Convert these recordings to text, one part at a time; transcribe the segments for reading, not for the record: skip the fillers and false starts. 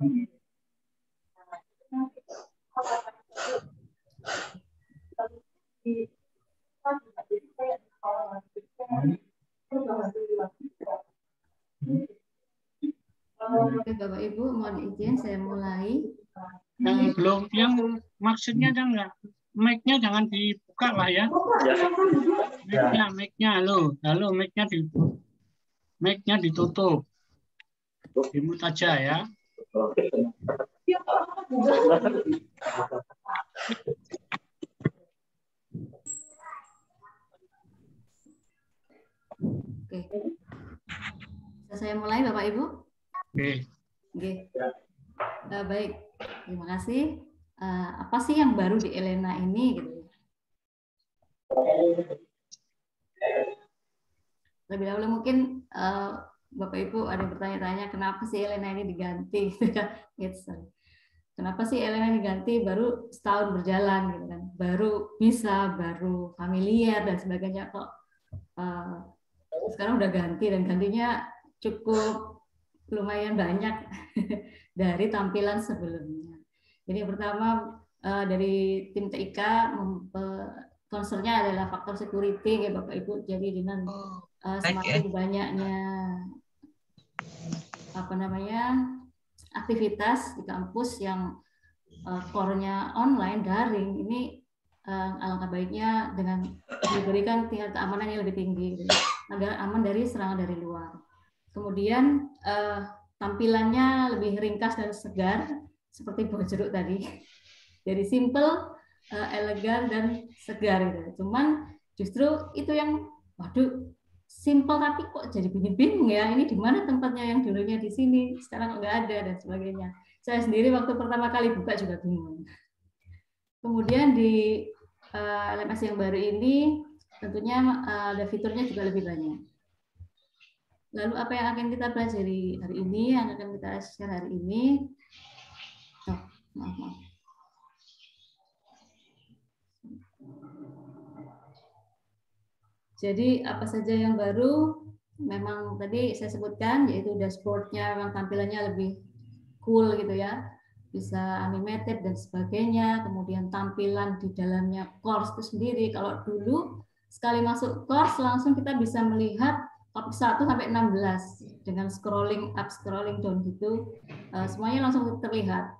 Oke, Bapak Ibu, mohon izin saya mulai. Yang belum, yang maksudnya jangan mic-nya jangan dibuka lah ya. Mic-nya, halo, mic-nya ditutup. Dimute aja ya. Oke. Saya mulai, Bapak Ibu. Oke. Oke. Baik, terima kasih. Apa sih yang baru di Elena ini? Gitu. Lebih dahulu mungkin Bapak Ibu ada bertanya-tanya kenapa sih Elena ini diganti? Kenapa sih Elena diganti baru setahun berjalan gitu kan? Baru bisa, baru familiar dan sebagainya kok. Sekarang udah ganti dan gantinya cukup lumayan banyak dari tampilan sebelumnya. Jadi yang pertama dari tim TIK concernnya adalah faktor security ya Bapak Ibu. Jadi dengan semakin banyaknya aktivitas di kampus yang core-nya online daring ini alangkah baiknya dengan diberikan tingkat keamanan yang lebih tinggi agar aman dari serangan dari luar. Kemudian tampilannya lebih ringkas dan segar seperti buah jeruk tadi. Jadi simple, elegan dan segar gitu. Cuman justru itu yang waduh simple tapi kok jadi bingung ya. Ini di mana tempatnya yang dulunya di sini, sekarang nggak ada dan sebagainya. Saya sendiri waktu pertama kali buka juga bingung. Kemudian di LMS yang baru ini tentunya ada fiturnya juga lebih banyak. Lalu apa yang akan kita pelajari hari ini, yang akan kita share hari ini? Maaf. Jadi apa saja yang baru? Memang tadi saya sebutkan yaitu dashboardnya memang tampilannya lebih cool gitu ya, bisa animated dan sebagainya. Kemudian tampilan di dalamnya course itu sendiri. Kalau dulu sekali masuk course langsung kita bisa melihat topik 1 sampai 16 dengan scrolling up, scrolling down gitu, semuanya langsung terlihat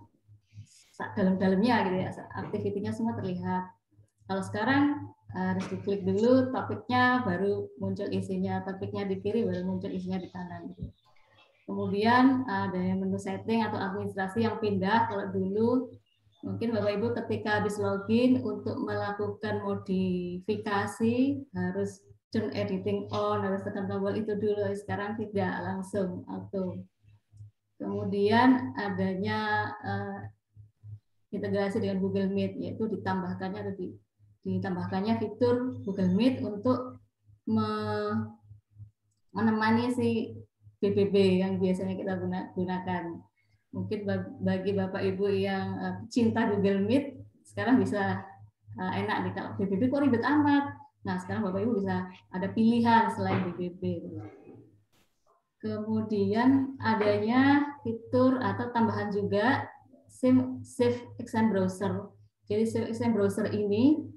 dalam-dalamnya gitu ya, aktivitinya semua terlihat. Kalau sekarang harus diklik dulu topiknya baru muncul isinya, topiknya di kiri baru muncul isinya di kanan. Kemudian ada yang menu setting atau administrasi yang pindah. Kalau dulu mungkin Bapak Ibu ketika habis login untuk melakukan modifikasi harus turn editing on, harus tekan tombol itu dulu. Sekarang tidak, langsung auto. Kemudian adanya integrasi dengan Google Meet, yaitu ditambahkannya fitur Google Meet untuk menemani si BBB yang biasanya kita gunakan. Mungkin bagi Bapak Ibu yang cinta Google Meet, sekarang bisa enak nih, kalau BBB kok ribet amat. Nah, sekarang Bapak Ibu bisa ada pilihan selain BBB. Kemudian adanya fitur atau tambahan juga Safe Exam Browser. Jadi Safe Exam Browser ini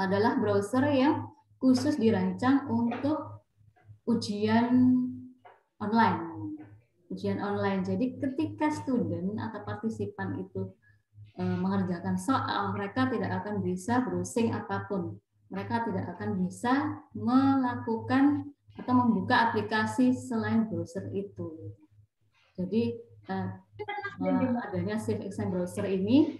adalah browser yang khusus dirancang untuk ujian online. Ujian online. Jadi ketika student atau partisipan itu mengerjakan soal, mereka tidak akan bisa browsing apapun. Mereka tidak akan bisa melakukan atau membuka aplikasi selain browser itu. Jadi adanya Safe Exam Browser ini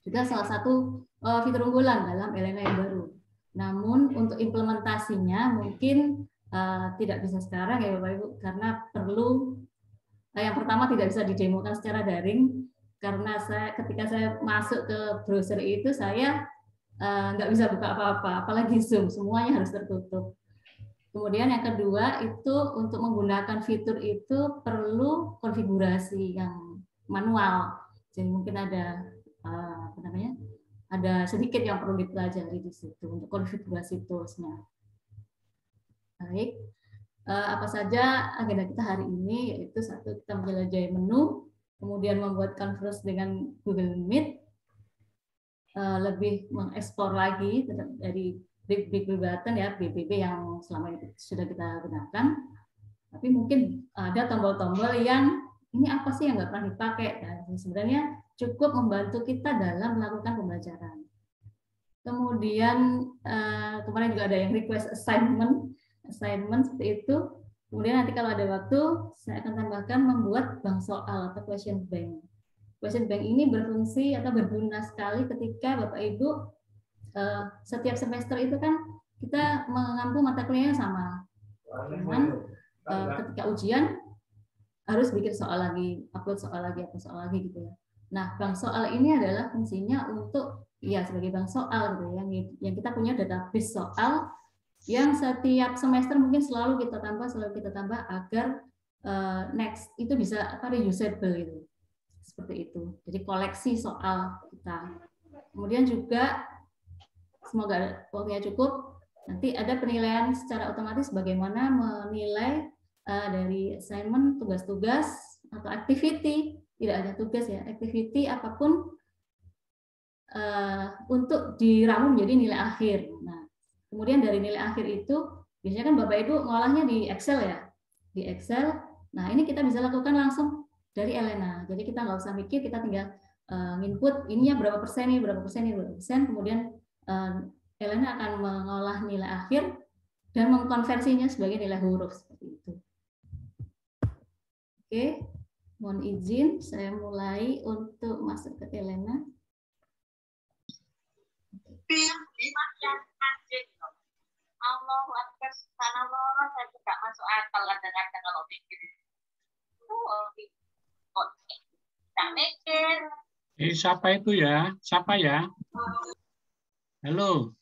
juga salah satu fitur unggulan dalam Elena yang baru. Namun untuk implementasinya mungkin tidak bisa sekarang ya Bapak Ibu, karena perlu yang pertama tidak bisa didemokan secara daring, karena ketika saya masuk ke browser itu saya nggak bisa buka apa-apa, apalagi Zoom, semuanya harus tertutup. Kemudian yang kedua itu untuk menggunakan fitur itu perlu konfigurasi yang manual. Jadi mungkin ada ada sedikit yang perlu dipelajari di situ untuk konfigurasi toolsnya. Baik, apa saja agenda kita hari ini, yaitu satu, kita menjelajahi menu, kemudian membuat conference dengan Google Meet, lebih mengeksplor lagi dari Big Button ya, BBB yang selama ini sudah kita gunakan, tapi mungkin ada tombol-tombol yang ini apa sih yang nggak pernah dipakai, dan sebenarnya cukup membantu kita dalam melakukan pembelajaran. Kemudian kemarin juga ada yang request assignment seperti itu. Kemudian nanti kalau ada waktu, saya akan tambahkan membuat bank soal atau question bank. Question bank ini berfungsi atau berguna sekali ketika Bapak Ibu setiap semester itu kan kita mengampu mata kuliahnya sama. Cuman ketika ujian harus bikin soal lagi, upload soal lagi gitu ya. Nah, bank soal ini adalah fungsinya untuk ya sebagai bank soal gitu ya, yang kita punya database soal yang setiap semester mungkin selalu kita tambah agar next itu bisa reusable gitu. Seperti itu. Jadi koleksi soal kita. Kemudian juga semoga waktunya cukup. Nanti ada penilaian secara otomatis bagaimana menilai dari assignment, tugas-tugas atau activity, tidak hanya tugas ya, activity apapun untuk diramu menjadi nilai akhir. Nah, kemudian dari nilai akhir itu biasanya kan Bapak Ibu ngolahnya di Excel ya, di Excel. Nah, ini kita bisa lakukan langsung dari Elena. Jadi kita nggak usah mikir, kita tinggal input ininya berapa persen nih, berapa persen nih, berapa persen. Kemudian Elena akan mengolah nilai akhir dan mengkonversinya sebagai nilai huruf seperti itu. Oke, mohon izin saya mulai untuk masuk ke Elena. Allahu Akbar, subhanallah, saya juga masuk akal kadang-kadang kalau mikir. Tak mikir. Siapa itu ya? Siapa ya? Halo.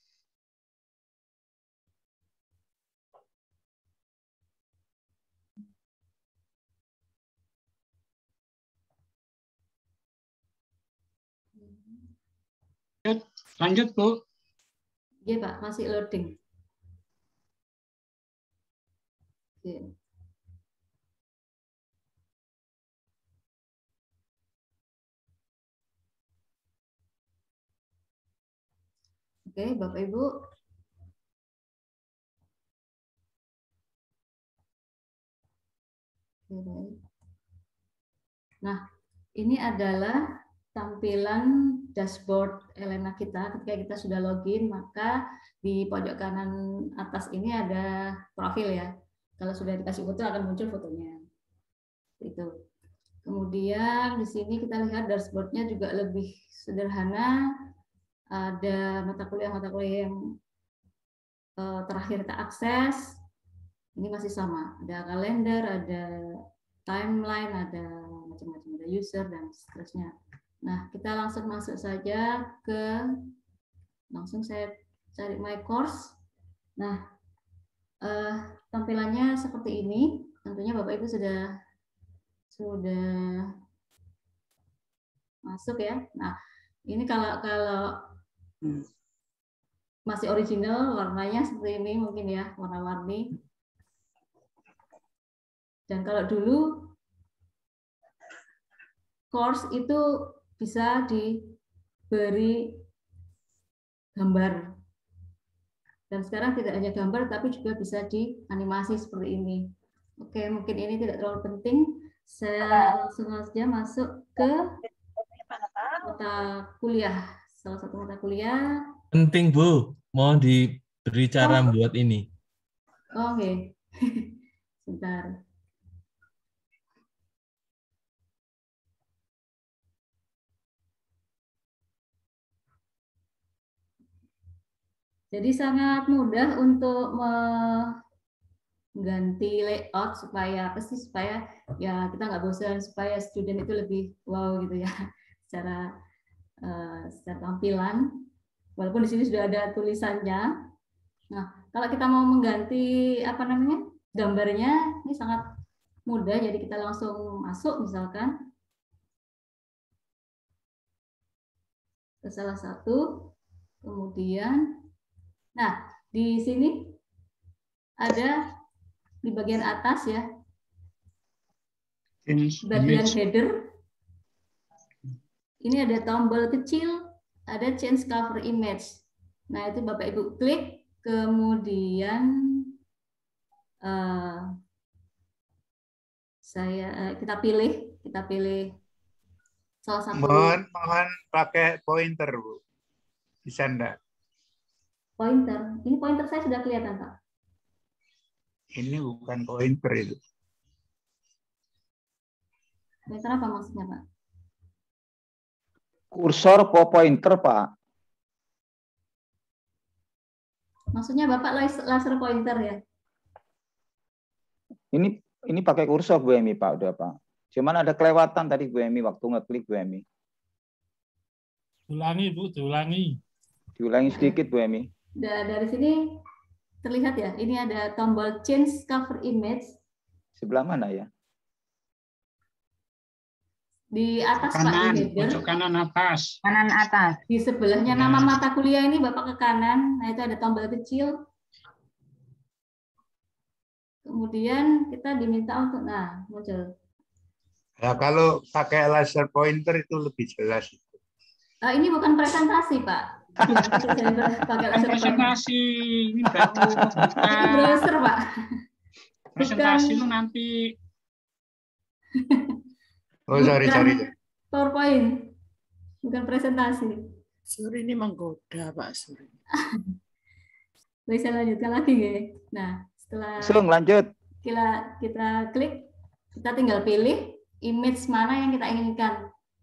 Lanjut, Bu. Iya, Pak, masih loading. Oke. Oke, Bapak Ibu. Nah, ini adalah tampilan dashboard Elena kita. Ketika kita sudah login, maka di pojok kanan atas ini ada profil ya. Kalau sudah dikasih foto akan muncul fotonya. Itu. Kemudian di sini kita lihat dashboardnya juga lebih sederhana. Ada mata kuliah yang terakhir kita akses. Ini masih sama. Ada kalender, ada timeline, ada macam-macam, ada user dan seterusnya. Nah, kita langsung masuk saja langsung saya cari my course. Nah, tampilannya seperti ini. Tentunya Bapak Ibu sudah masuk ya. Nah, ini kalau masih original, warnanya seperti ini mungkin ya, warna-warni. Dan kalau dulu course itu bisa diberi gambar. Dan sekarang tidak hanya gambar, tapi juga bisa dianimasi seperti ini. Oke, mungkin ini tidak terlalu penting. Saya langsung saja masuk ke mata kuliah. Salah satu mata kuliah. Penting, Bu. Mohon diberi cara membuat ini. Oke. Sebentar. Jadi sangat mudah untuk mengganti layout supaya ya kita nggak bosan, supaya student itu lebih wow gitu ya secara tampilan. Walaupun di sini sudah ada tulisannya. Nah, kalau kita mau mengganti gambarnya, ini sangat mudah. Jadi kita langsung masuk misalkan ke salah satu, kemudian, nah di sini ada di bagian atas ya, Change bagian image. header. Ini ada tombol kecil, ada change cover image. Nah, itu Bapak Ibu klik, kemudian kita pilih salah satu Mohon pakai pointer, Bu. Bisa enggak? pointer. Ini pointer saya sudah kelihatan, Pak. Ini bukan pointer itu. Pointer apa maksudnya, Pak? Kursor pointer, Pak. Maksudnya Bapak laser pointer ya? Ini pakai kursor Bu Emi, Pak, udah, Pak. Cuman ada kelewatan tadi Bu Emi waktu ngeklik Bu Emi. Ulangi, Bu, diulangi. Diulangi sedikit Bu Emi. Dari sini terlihat ya, ini ada tombol change cover image. Sebelah mana ya? Di atas Kanan, Pak, di header. pojok kanan atas. Kanan atas. Di sebelahnya nama mata kuliah ini Bapak ke kanan, nah itu ada tombol kecil. Kemudian kita diminta untuk, muncul. Nah, kalau pakai laser pointer itu lebih jelas. Ini bukan presentasi, Pak. Pakai laser pointer. Presentasi ini baru Itu browser, Pak. presentasi itu nanti. Oh, sorry. PowerPoint, bukan presentasi. Suri ini menggoda, Pak Suri. Bisa lanjutkan lagi, ya. Nah, setelah Langsung lanjut. kita klik, kita tinggal pilih image mana yang kita inginkan.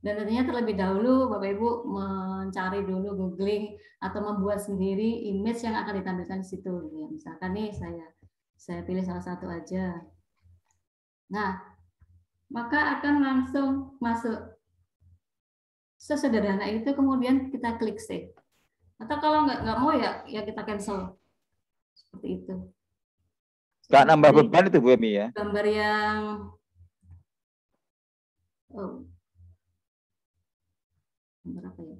Dan tentunya terlebih dahulu Bapak Ibu mencari dulu, googling atau membuat sendiri image yang akan ditampilkan di situ. Ya, misalkan nih saya pilih salah satu aja. Nah, maka akan langsung masuk. Sesederhana itu, kemudian kita klik save. Atau kalau nggak mau ya kita cancel. Seperti itu. Nggak nambah beban itu Bu Emi ya. Gambar yang gambar apa ya?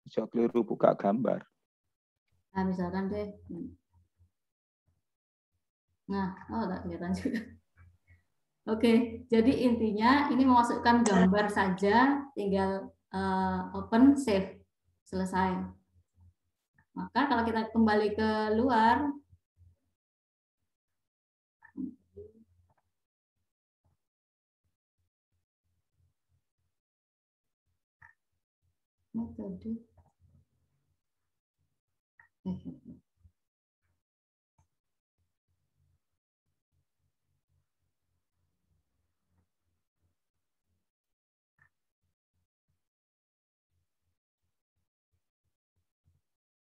Bisa keliru buka gambar. Nah, misalkan deh. Nah, tak kelihatan juga. Oke, jadi intinya ini memasukkan gambar saja, tinggal open, save, selesai. Maka kalau kita kembali ke luar, metode.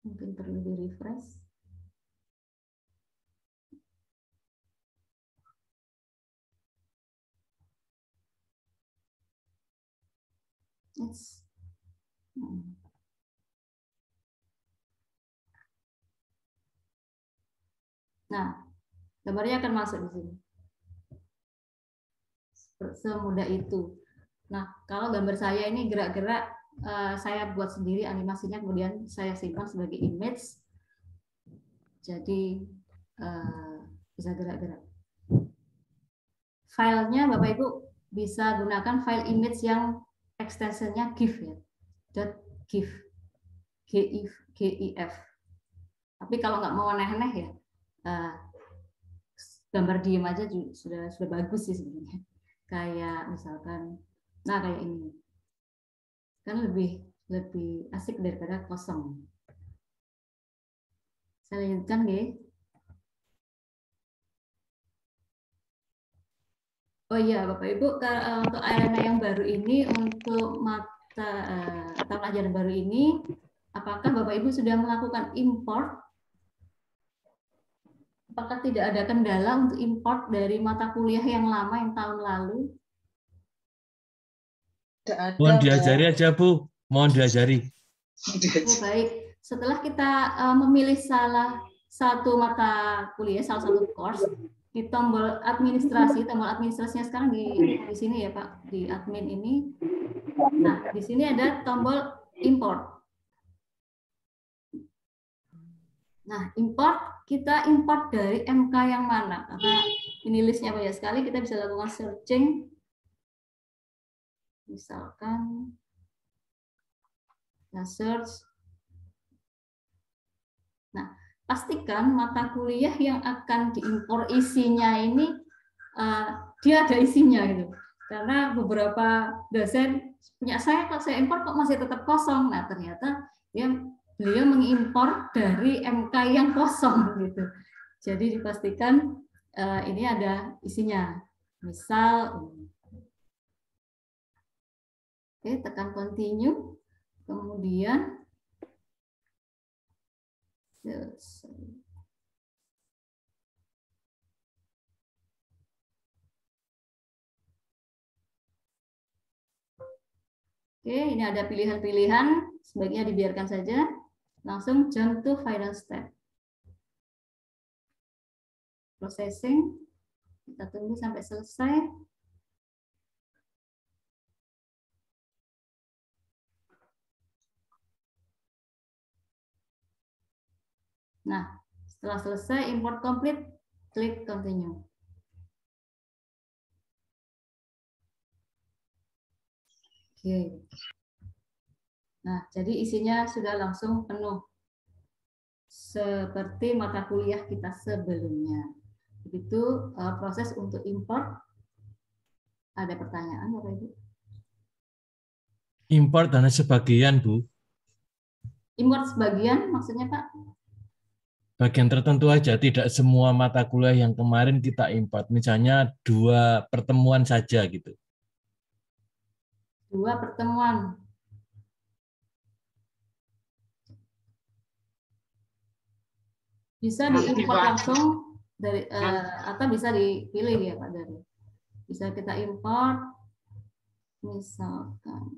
Mungkin perlu di-refresh. Yes. Nah, gambarnya akan masuk di sini. Semudah itu. Nah, kalau gambar saya ini gerak-gerak, saya buat sendiri animasinya, kemudian saya simpan sebagai image, jadi bisa gerak-gerak. Filenya Bapak Ibu bisa gunakan file image yang ekstensinya GIF ya, .gif, GIF. Tapi kalau nggak mau aneh-aneh ya, gambar diem aja sudah bagus sih sebenarnya. Kayak misalkan, kayak ini. Kan lebih asik daripada kosong. Saya lanjutkan, ya. Oh iya, Bapak Ibu, untuk arena yang baru ini, untuk mata tahun ajaran baru ini, apakah Bapak Ibu sudah melakukan import? Apakah tidak ada kendala untuk import dari mata kuliah yang lama yang tahun lalu? Mohon diajari aja Bu, mohon diajari. Oh, baik. Setelah kita memilih salah satu mata kuliah, salah satu course, di tombol administrasinya sekarang di sini ya Pak, di admin ini. Nah, di sini ada tombol import. Nah, kita import dari MK yang mana? Karena ini listnya banyak sekali, kita bisa lakukan searching. Misalkan, kita search. Nah, pastikan mata kuliah yang akan diimpor isinya ini, dia ada isinya gitu. Karena beberapa dosen punya saya, kalau saya impor kok masih tetap kosong. Nah, ternyata beliau mengimpor dari MK yang kosong gitu. Jadi dipastikan ini ada isinya. Misal, oke, tekan continue, kemudian oke, ini ada pilihan-pilihan, sebaiknya dibiarkan saja. Langsung jump to final step. Processing, kita tunggu sampai selesai. Nah, setelah selesai import complete, klik continue. Oke. Nah, jadi isinya sudah langsung penuh. Seperti mata kuliah kita sebelumnya. Begitu proses untuk import. Ada pertanyaan, Bapak Ibu? Import hanya sebagian, Bu. Import sebagian maksudnya, Pak? Bagian tertentu aja, tidak semua mata kuliah yang kemarin kita import. Misalnya 2 pertemuan saja gitu. 2 pertemuan. Bisa diimport langsung dari atau bisa dipilih ya Pak dari. Bisa kita import misalkan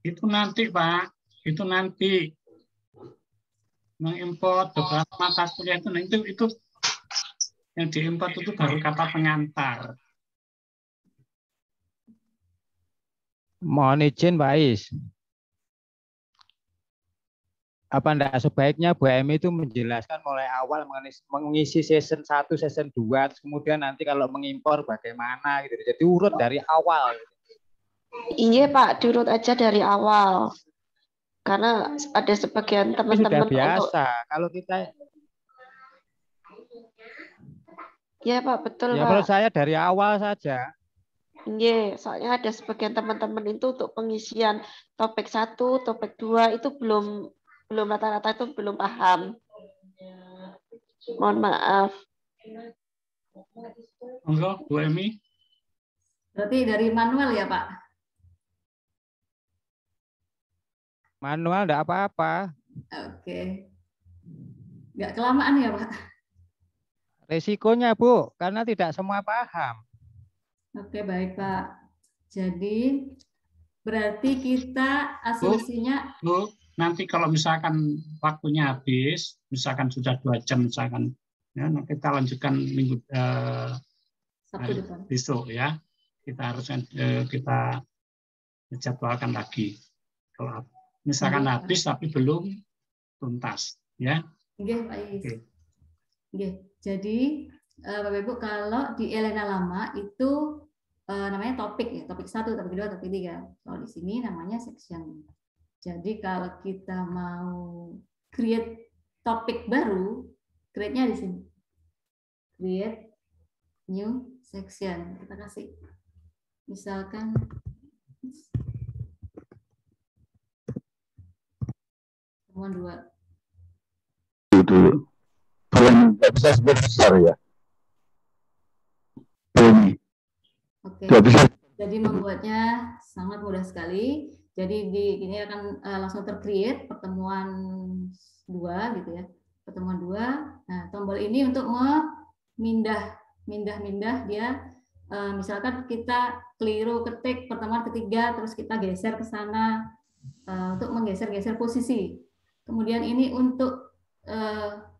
Itu nanti Pak, itu nanti mengimport beberapa mata kuliah itu yang diimport itu baru kata pengantar. Mohon izin Pak Is. Apa enggak sebaiknya Bu Emi itu menjelaskan mulai awal mengisi season 1, season 2, terus kemudian nanti kalau mengimpor bagaimana gitu. Jadi urut dari awal. Iya Pak, diurut aja dari awal. Karena ada sebagian teman-teman sudah biasa. Kalau kita ya Pak, betul ya Pak. menurut saya dari awal saja. Iya, soalnya ada sebagian teman-teman itu untuk pengisian topik 1, topik 2 itu belum rata-rata itu belum paham. Mohon maaf. Enggak, Bu Emi. Berarti dari manual ya Pak? Manual enggak apa-apa. Oke. Enggak kelamaan ya Pak? Resikonya Bu, karena tidak semua paham. Oke, baik Pak. Jadi berarti kita asumsinya Bu, nanti kalau misalkan waktunya habis, misalkan sudah 2 jam misalkan, ya, kita lanjutkan minggu Sabtu depan. besok ya. Kita haruskan kita jadwalkan lagi. Kalau misalkan habis tapi belum tuntas, ya. Oke, Pak Is. Oke. Jadi Bapak Ibu kalau di Elena lama itu namanya topik ya, topik 1, topik 2, topik 3. Kalau di sini namanya section. Jadi kalau kita mau create topik baru, create-nya di sini. Create new section. Kita kasih misalkan pertemuan 2. Dulu. Nggak bisa sebut besar ya. Oke. Jadi membuatnya sangat mudah sekali. Jadi ini akan langsung tercreate pertemuan 2 gitu ya. Pertemuan 2. Nah, tombol ini untuk memindah dia. Misalkan kita keliru ketik pertemuan ketiga, terus kita geser ke sana untuk menggeser-geser posisi. Kemudian ini untuk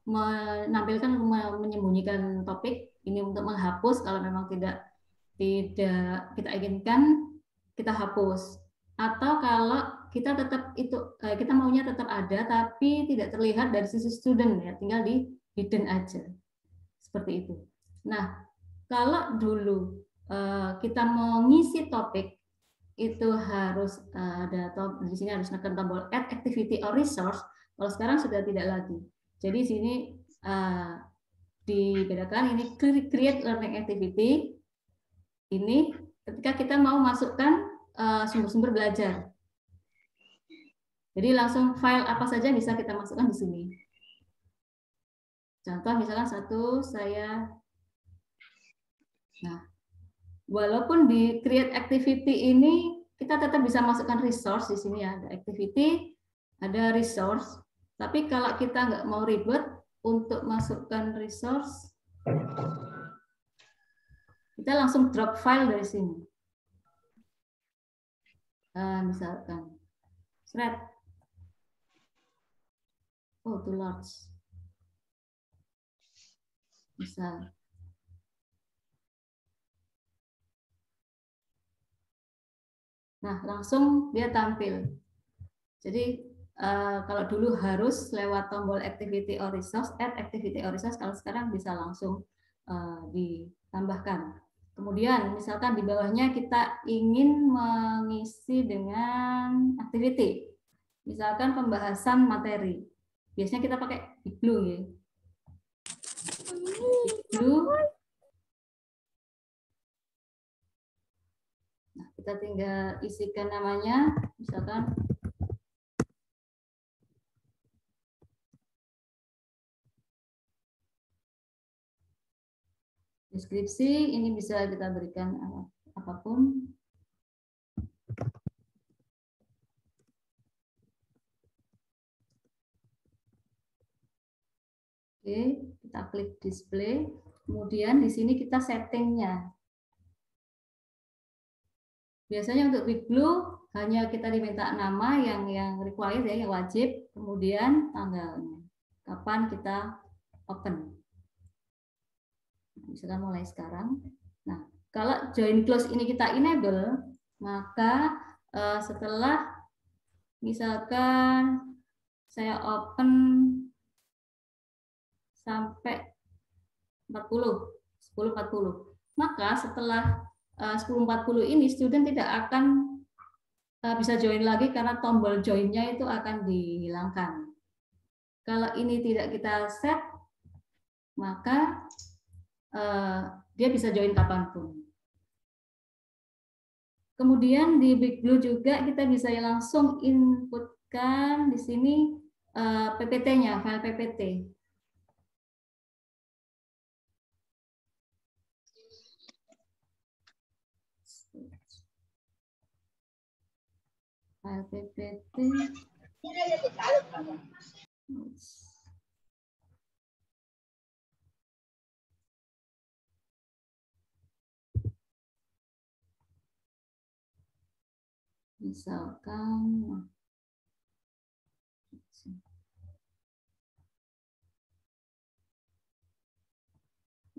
menampilkan, menyembunyikan topik. Ini untuk menghapus kalau memang tidak kita inginkan, kita hapus. Atau kalau kita tetap kita maunya tetap ada, tapi tidak terlihat dari sisi student ya, tinggal di hidden aja, seperti itu. Nah, kalau dulu kita mau ngisi topik itu harus ada di sini harus tekan tombol add activity or resource. Kalau sekarang sudah tidak lagi. Jadi sini dibedakan ini create learning activity. Ini ketika kita mau masukkan sumber-sumber belajar. Jadi langsung file apa saja bisa kita masukkan di sini. Contoh misalkan nah, walaupun di create activity ini kita tetap bisa masukkan resource di sini ya, ada activity, ada resource. Tapi kalau kita nggak mau ribet untuk masukkan resource, kita langsung drop file dari sini. Misalkan thread, too large, misal. Nah, langsung dia tampil. Jadi kalau dulu harus lewat tombol activity or resource, add activity or resource, kalau sekarang bisa langsung ditambahkan. Kemudian misalkan di bawahnya kita ingin mengisi dengan activity. Misalkan pembahasan materi. Biasanya kita pakai Big Blue ya. Big Blue. Nah, kita tinggal isikan namanya, misalkan deskripsi, ini bisa kita berikan apapun. Oke, kita klik display. Kemudian di sini kita settingnya. Biasanya untuk Big Blue hanya kita diminta nama yang required ya, yang wajib, kemudian tanggalnya. Kapan kita open. Misalkan mulai sekarang. Nah, kalau join close ini kita enable, maka setelah misalkan saya open sampai 10:40, maka setelah 10:40 ini student tidak akan bisa join lagi karena tombol join-nya itu akan dihilangkan. Kalau ini tidak kita set, maka dia bisa join kapanpun. Kemudian di Big Blue juga kita bisa langsung inputkan di sini PPT-nya, file PPT. File PPT. Misalkan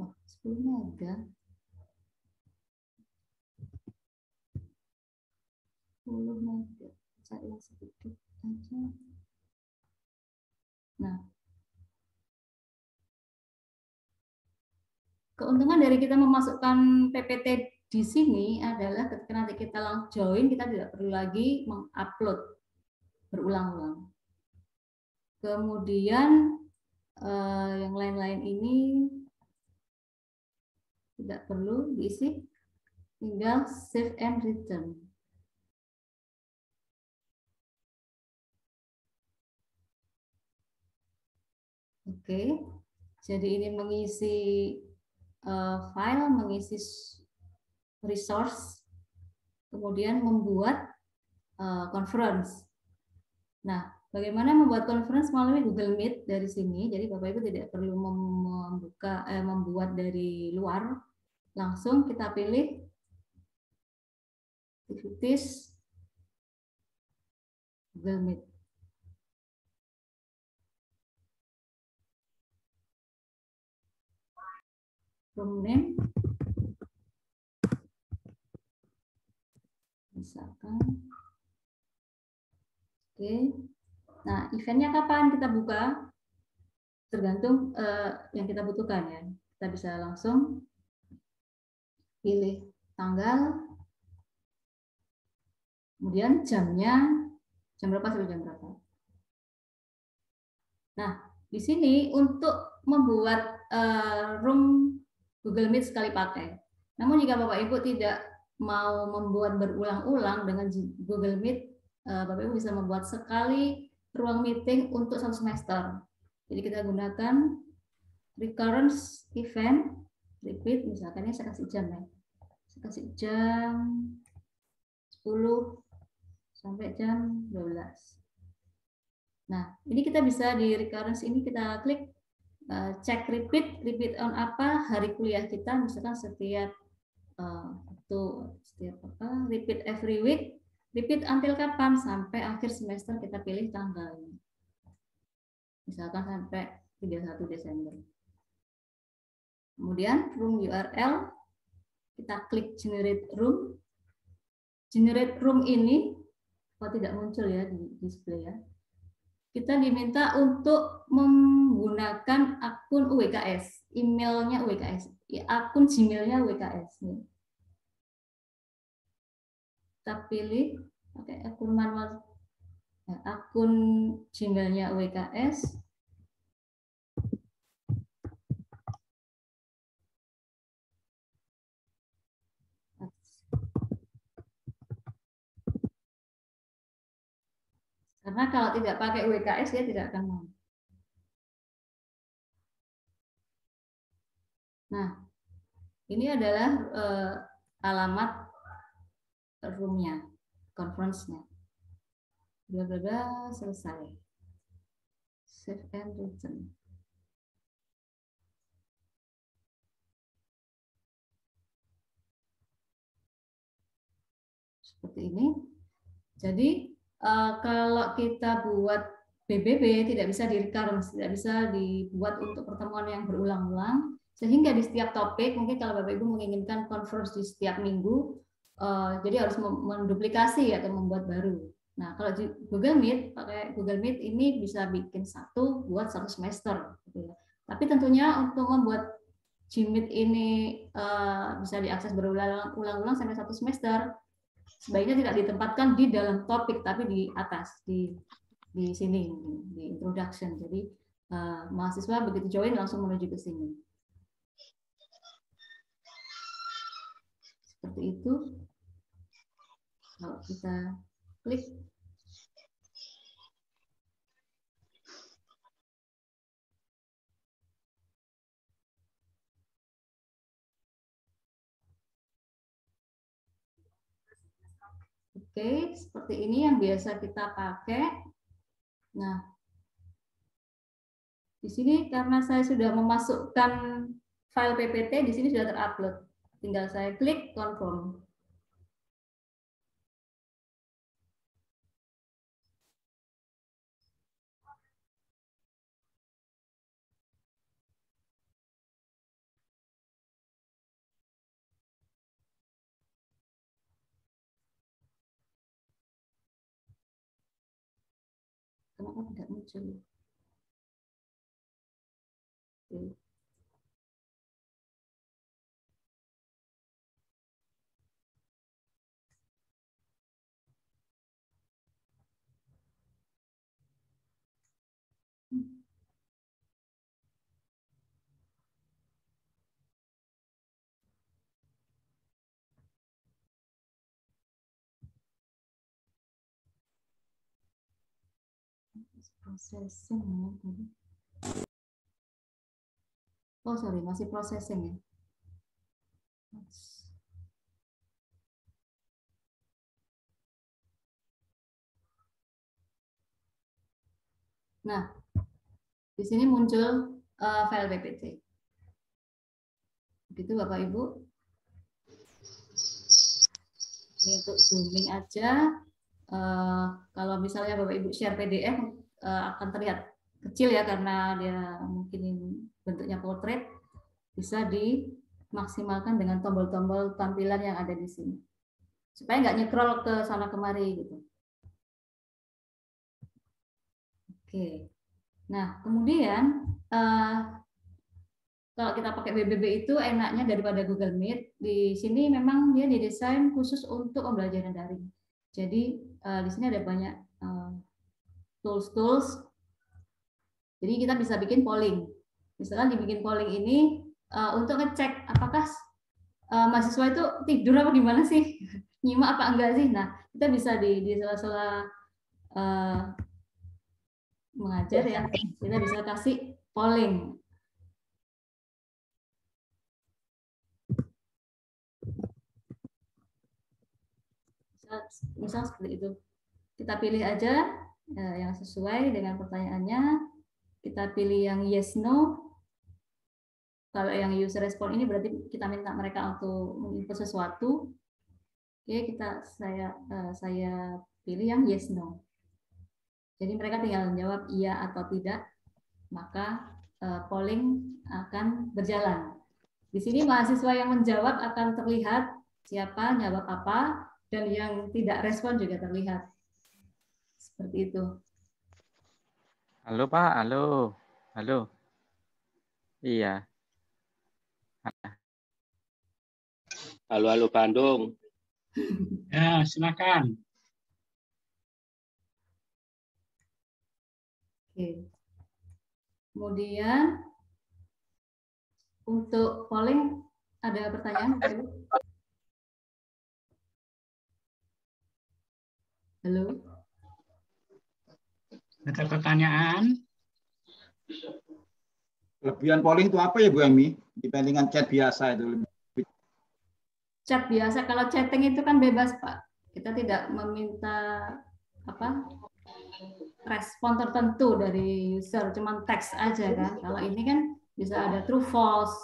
oh, 10 mega. 10 mega. Cari yang sedikit aja. Nah, keuntungan dari kita memasukkan PPT di sini adalah ketika nanti kita langsung join, kita tidak perlu lagi mengupload berulang-ulang. Kemudian yang lain-lain ini tidak perlu diisi, tinggal save and return. Oke, jadi ini mengisi file, mengisi resource, kemudian membuat conference. Nah, bagaimana membuat conference melalui Google Meet dari sini? Jadi Bapak Ibu tidak perlu membuat dari luar, langsung kita pilih activities Google Meet. Room name, misalkan Oke. Nah, eventnya kapan kita buka? Tergantung yang kita butuhkan ya. Kita bisa langsung pilih tanggal, kemudian jamnya, jam berapa sampai jam berapa. Nah, di sini untuk membuat room Google Meet sekali pakai. Namun jika Bapak Ibu tidak mau membuat berulang-ulang dengan Google Meet, Bapak Ibu bisa membuat sekali ruang meeting untuk 1 semester. Jadi kita gunakan recurrence event, repeat, misalkan ini saya kasih jam ya. Saya kasih jam 10 sampai jam 12. Nah, ini kita bisa di recurrence ini kita klik cek repeat on apa hari kuliah kita, misalkan setiap repeat every week, repeat until kapan, sampai akhir semester kita pilih tanggalnya. Misalkan sampai 31 Desember. Kemudian room URL, kita klik generate room. Generate room ini tidak muncul ya di display ya. Kita diminta untuk menggunakan akun UWKS, emailnya UWKS, ya, akun Gmailnya UWKS. Kita pilih pakai akun manual, akun Gmailnya UWKS. Karena kalau tidak pakai UWKS dia tidak akan mau. Nah, ini adalah alamat roomnya, conference-nya. Bla bla bla, selesai. Save and return. Seperti ini. Jadi kalau kita buat BBB tidak bisa di recurrence, tidak bisa dibuat untuk pertemuan yang berulang-ulang, sehingga di setiap topik, mungkin kalau Bapak Ibu menginginkan conference di setiap minggu, jadi harus menduplikasi atau membuat baru. Nah, kalau di Google Meet, pakai Google Meet ini bisa bikin satu buat 1 semester. Gitu ya. Tapi tentunya untuk membuat Gmeet ini bisa diakses berulang-ulang sampai 1 semester, sebaiknya tidak ditempatkan di dalam topik, tapi di atas, di sini, di introduction. Jadi mahasiswa begitu join langsung menuju ke sini. Seperti itu. Kalau kita klik, oke, seperti ini yang biasa kita pakai. Nah, di sini karena saya sudah memasukkan file PPT, di sini sudah terupload. Tinggal saya klik confirm. Kenapa tidak muncul? Oke. Processing ya tadi. Oh sorry, masih processing ya. Nah, di sini muncul file PPT. Begitu Bapak Ibu. Ini untuk zooming aja. Kalau misalnya Bapak Ibu share PDF akan terlihat kecil ya karena dia mungkin bentuknya portrait. Bisa dimaksimalkan dengan tombol-tombol tampilan yang ada di sini supaya nggak nyekrol ke sana kemari gitu. Oke. Nah, kemudian kalau kita pakai BBB itu enaknya daripada Google Meet, di sini memang dia didesain khusus untuk pembelajaran daring. Jadi di sini ada banyak tools. Jadi kita bisa bikin polling. Misalkan dibikin polling ini untuk ngecek apakah mahasiswa itu tidur apa gimana sih, nyimak apa enggak sih. Nah, kita bisa di sela-sela mengajar ya, kita bisa kasih polling. Misal seperti itu. Kita pilih aja yang sesuai dengan pertanyaannya. Kita pilih yang yes no. Kalau yang user respon ini berarti kita minta mereka untuk menginput sesuatu. Oke, saya pilih yang yes no. Jadi mereka tinggal menjawab iya atau tidak, maka polling akan berjalan. Di sini mahasiswa yang menjawab akan terlihat siapa jawab apa, dan yang tidak respon juga terlihat. Seperti itu. Halo Pak, halo. Halo. Iya. Halo Bandung. Ya, silakan. Oke. Kemudian untuk polling ada pertanyaan? Halo. Ada pertanyaan? Kelebihan polling itu apa ya Bu Emi dibandingkan chat biasa itu? Chat biasa, kalau chatting itu kan bebas Pak. Kita tidak meminta respon tertentu dari user, cuman teks aja kan. Kalau ini kan bisa ada true false.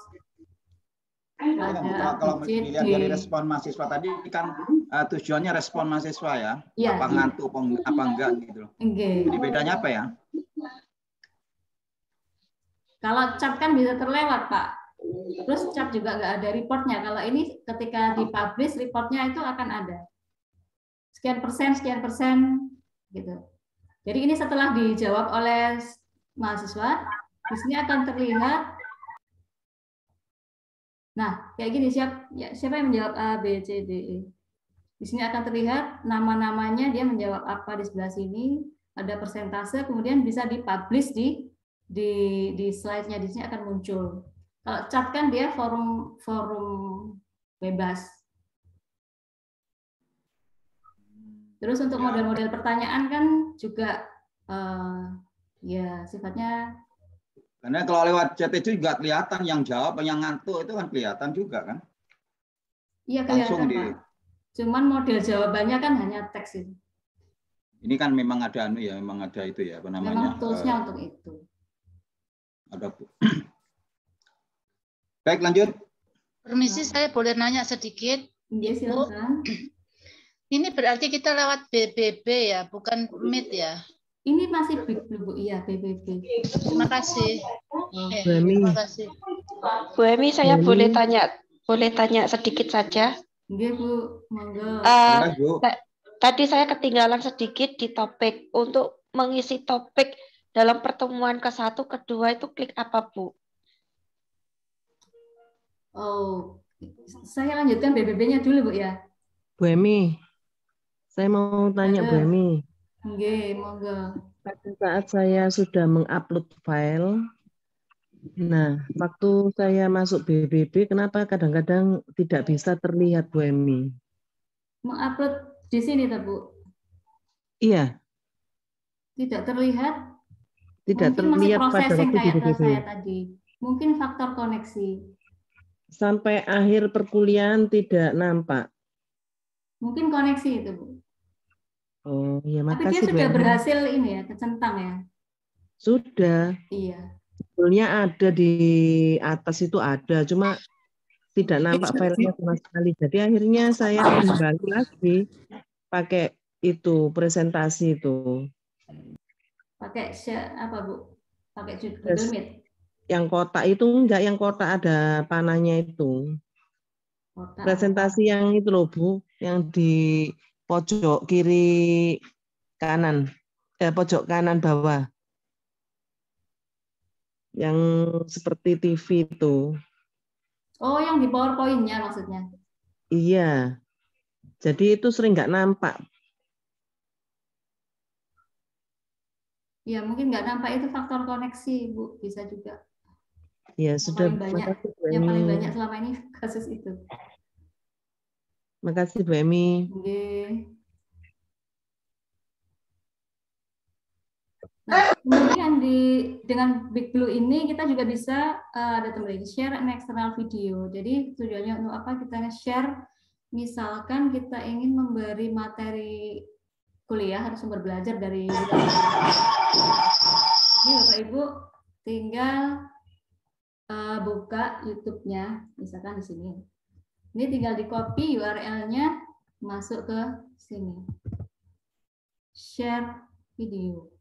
Kalau dilihat dari respon mahasiswa tadi kan tujuannya respon mahasiswa ya, ya apa ngantuk apa enggak gitu. Jadi bedanya apa ya? Kalau chat kan bisa terlewat Pak. Terus chat juga nggak ada reportnya. Kalau ini ketika dipublish reportnya itu akan ada. Sekian persen gitu. Jadi ini setelah dijawab oleh mahasiswa, di sini akan terlihat. Nah, kayak gini, siapa yang menjawab A, B, C, D, E. Di sini akan terlihat nama-namanya, dia menjawab apa di sebelah sini, ada persentase, kemudian bisa dipublish di slide-nya, di sini akan muncul. Kalau chat kan dia forum bebas. Terus untuk model-model pertanyaan kan juga ya sifatnya. Karena kalau lewat chat itu juga kelihatan yang jawab, yang ngantuk itu kan kelihatan juga kan? Iya kelihatan Pak. Cuman model jawabannya kan hanya teks itu. Ini kan memang ada memang ada itu ya apa namanya? Memang toolsnya untuk itu. Ada. Baik lanjut. Permisi, saya boleh nanya sedikit? Iya silakan. Ini berarti kita lewat BBB ya, bukan Meet ya? Ini masih Bu, iya BBB. Terima kasih. Terima kasih. Bu Emi, saya boleh tanya sedikit saja? Iya Bu, monggo. Tadi saya ketinggalan sedikit di topik. Untuk mengisi topik dalam pertemuan ke-1, ke-2 itu klik apa Bu? Oh, saya lanjutkan BBB-nya dulu Bu ya. Bu Emi, saya mau tanya Bu Emi. Oke, monggo. Pada saat saya sudah mengupload file, nah waktu saya masuk BBB, kenapa kadang-kadang tidak bisa terlihat Bu Emi? Mengupload di sini tak Bu? Iya. Tidak terlihat? Tidak terlihat pada waktu di BBB. Saya tadi. Mungkin faktor koneksi. Sampai akhir perkuliahan tidak nampak. Mungkin koneksi itu Bu. Oh, ya makasih. Tapi dia sudah berhasil ini ya, kecentang ya? Sudah. Iya. Sebetulnya ada di atas itu ada, cuma tidak nampak filenya sama sekali. Jadi akhirnya saya kembali lagi pakai itu presentasi itu. Pakai apa Bu? Pakai Google Meet. Yang kotak itu enggak, yang kotak ada panahnya itu. Kotak. Presentasi yang itu loh Bu, yang di pojok kiri kanan, pojok kanan bawah. yang seperti TV itu. Oh, yang di PowerPoint-nya maksudnya? Iya. Jadi itu sering nggak nampak. Ya, mungkin nggak nampak itu faktor koneksi, Bu. Bisa juga. Ya, sudah. Makasih, Bu yang paling Emi. banyak selama ini kasus itu. Makasih Bu Emi. Oke. Nah, kemudian dengan Big Blue ini kita juga bisa ada teman share an external video. Jadi tujuannya untuk apa? Kita share, misalkan kita ingin memberi materi kuliah atau sumber belajar dari ini, Bapak Ibu tinggal buka YouTube-nya, misalkan di sini. Ini tinggal di copy URL-nya, masuk ke sini. Share video.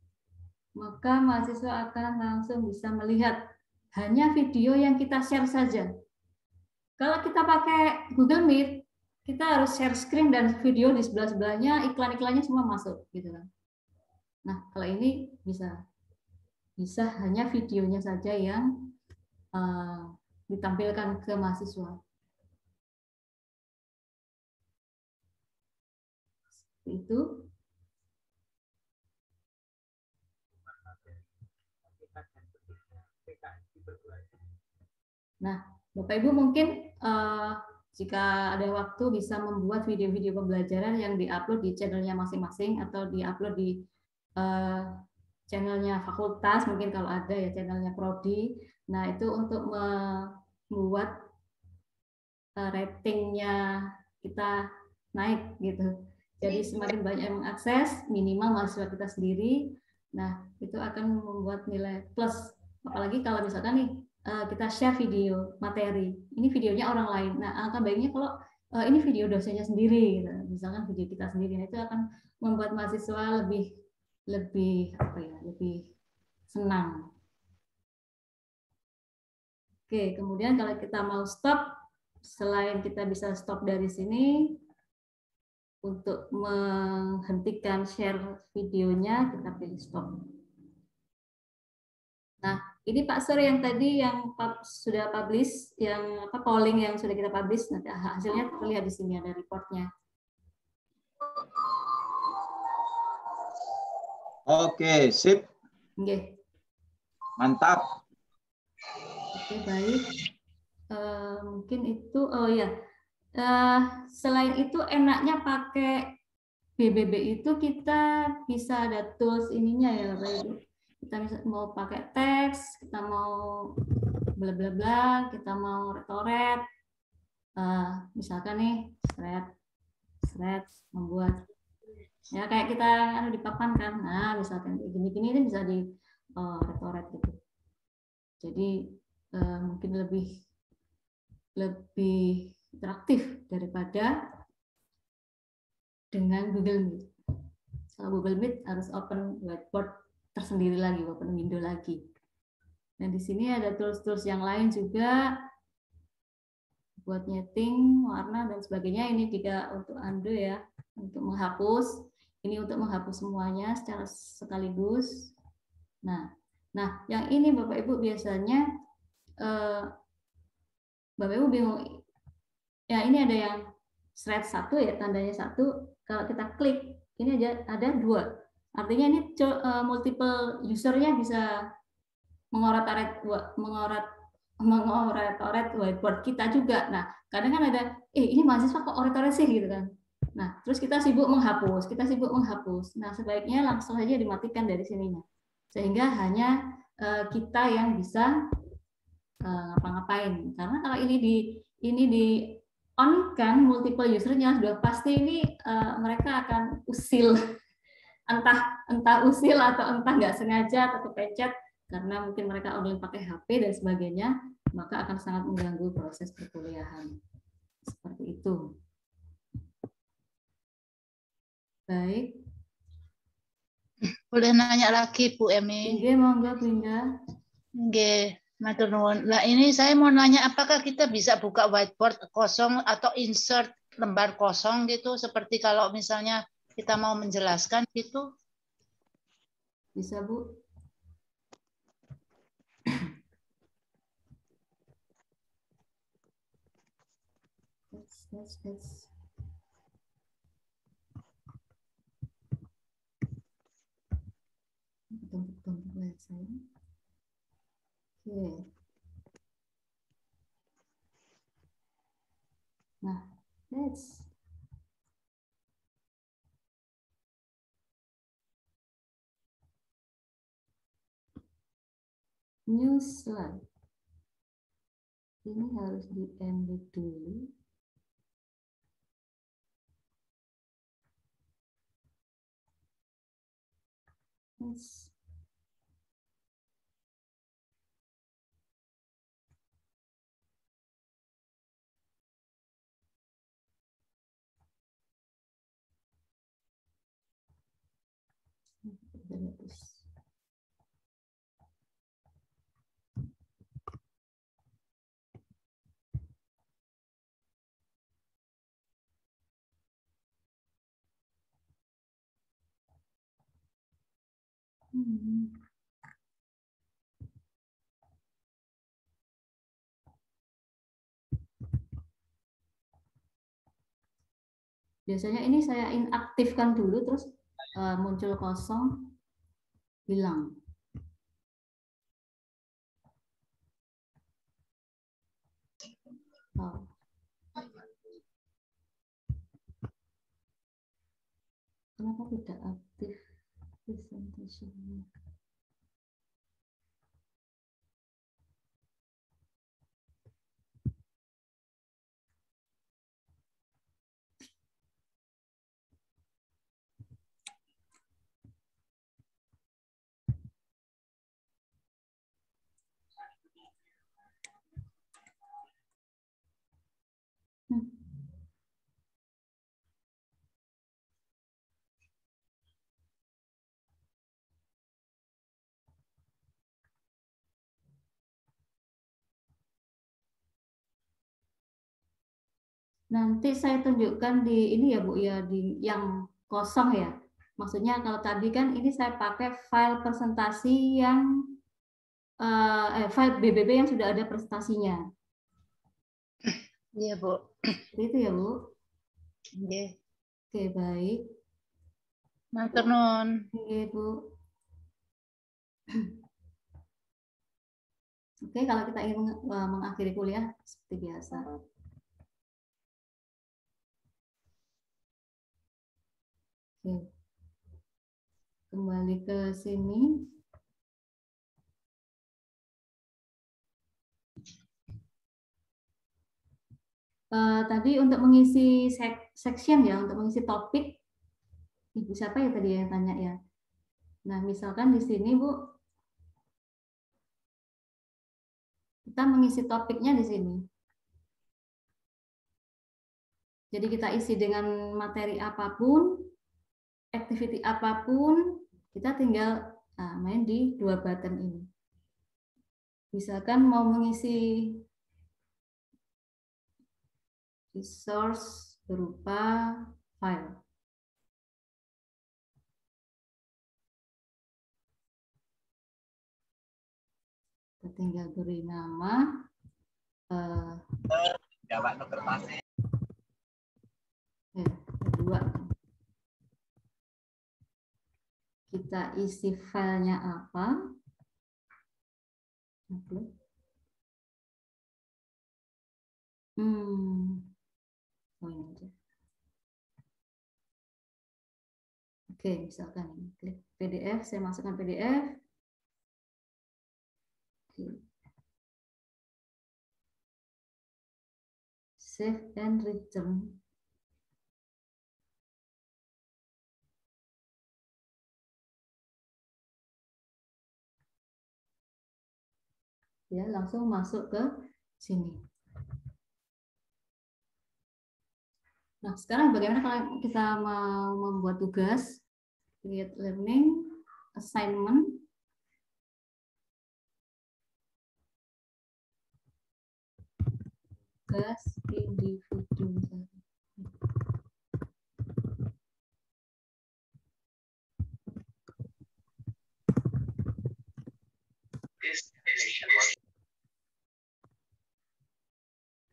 Maka mahasiswa akan langsung bisa melihat hanya video yang kita share saja. Kalau kita pakai Google Meet, kita harus share screen dan video di sebelah-sebelahnya, iklan-iklannya semua masuk, gitu kan. Nah, kalau ini bisa hanya videonya saja yang ditampilkan ke mahasiswa. Itu. Nah, Bapak Ibu mungkin jika ada waktu bisa membuat video-video pembelajaran yang diupload di channelnya masing-masing atau diupload di channelnya fakultas, mungkin kalau ada ya channelnya prodi. Nah, itu untuk membuat ratingnya kita naik gitu. Jadi semakin banyak yang mengakses, minimal mahasiswa kita sendiri, nah itu akan membuat nilai plus. Apalagi kalau misalkan nih kita share video materi, ini videonya orang lain. Nah, alangkah baiknya kalau ini video dosennya sendiri, gitu. Misalkan video kita sendiri, nah, itu akan membuat mahasiswa lebih senang. Oke, kemudian kalau kita mau stop, selain kita bisa stop dari sini, untuk menghentikan share videonya kita pilih stop. Nah, ini Pak Sur yang tadi yang sudah publish, yang polling yang sudah kita publish, nanti hasilnya terlihat di sini, ada reportnya. Oke, sip. Oke. Mantap. Oke, baik. Mungkin itu, oh ya. Selain itu enaknya pakai BBB itu kita bisa ada tools ininya ya, Bapak Ibu. Kita mau pakai teks, kita mau bla bla bla, kita mau retoret, misalkan nih thread membuat ya kayak kita di papan kan, nah misalkan gini-gini ini bisa di retoret gitu. Jadi mungkin lebih interaktif daripada dengan Google Meet. Kalau Google Meet harus open whiteboard tersendiri lagi, open window lagi. Dan di sini ada tools-tools yang lain juga buat nyeting, warna dan sebagainya. Ini juga untuk undo ya, untuk menghapus. Ini untuk menghapus semuanya secara sekaligus. Nah, yang ini Bapak Ibu biasanya Bapak Ibu bingung. Ya, ini ada yang thread 1 ya, tandanya 1. Kalau kita klik, ini ada 2. Artinya ini multiple usernya bisa mengoret-oret whiteboard kita juga. Nah, kadang kan ada, ini mahasiswa kok oret-oret sih gitu kan. Nah, terus kita sibuk menghapus. Nah, sebaiknya langsung saja dimatikan dari sininya. Sehingga hanya kita yang bisa ngapa-ngapain. Karena kalau ini di on kan multiple usernya sudah pasti ini mereka akan usil. Entah usil atau entah nggak sengaja atau kepencet karena mungkin mereka online pakai HP dan sebagainya, maka akan sangat mengganggu proses perkuliahan. Seperti itu. Baik. Boleh nanya lagi Bu Emi? Nggih, monggo Bu Indah. Nggih, matur nuwun. Lah ini saya mau nanya apakah kita bisa buka whiteboard kosong atau insert lembar kosong gitu seperti kalau misalnya kita mau menjelaskan gitu? Bisa, Bu. That's tumpuk-tumpuk layar saya. Oke. Nah, that's new slide. Ini harus di-edit dulu. Yes. Biasanya ini saya inaktifkan dulu, terus muncul kosong, hilang. Oh. Kenapa tidak aktif presentation-nya? Nanti saya tunjukkan di ini ya Bu ya, di yang kosong ya. Maksudnya kalau tadi kan ini saya pakai file presentasi yang file BBB yang sudah ada presentasinya. Iya Bu. Itu ya Bu. Iya. Oke baik. Matur nuwun. Oke Bu. Oke, kalau kita ingin mengakhiri kuliah seperti biasa. Oke. Kembali ke sini. Tadi untuk mengisi section ya, untuk mengisi topik, Ibu siapa ya tadi yang tanya ya? Nah, misalkan di sini Bu, kita mengisi topiknya di sini. Jadi kita isi dengan materi apapun, activity apapun, kita tinggal main di dua button ini. Misalkan mau mengisi resource berupa file. Kita tinggal beri nama. Kedua. Kita isi filenya apa? Oh ini aja. Oke, misalkan ini klik PDF, saya masukkan PDF. Oke. Save and return. Ya, langsung masuk ke sini. Nah, sekarang bagaimana kalau kita mau membuat tugas, create learning, assignment, tugas individu.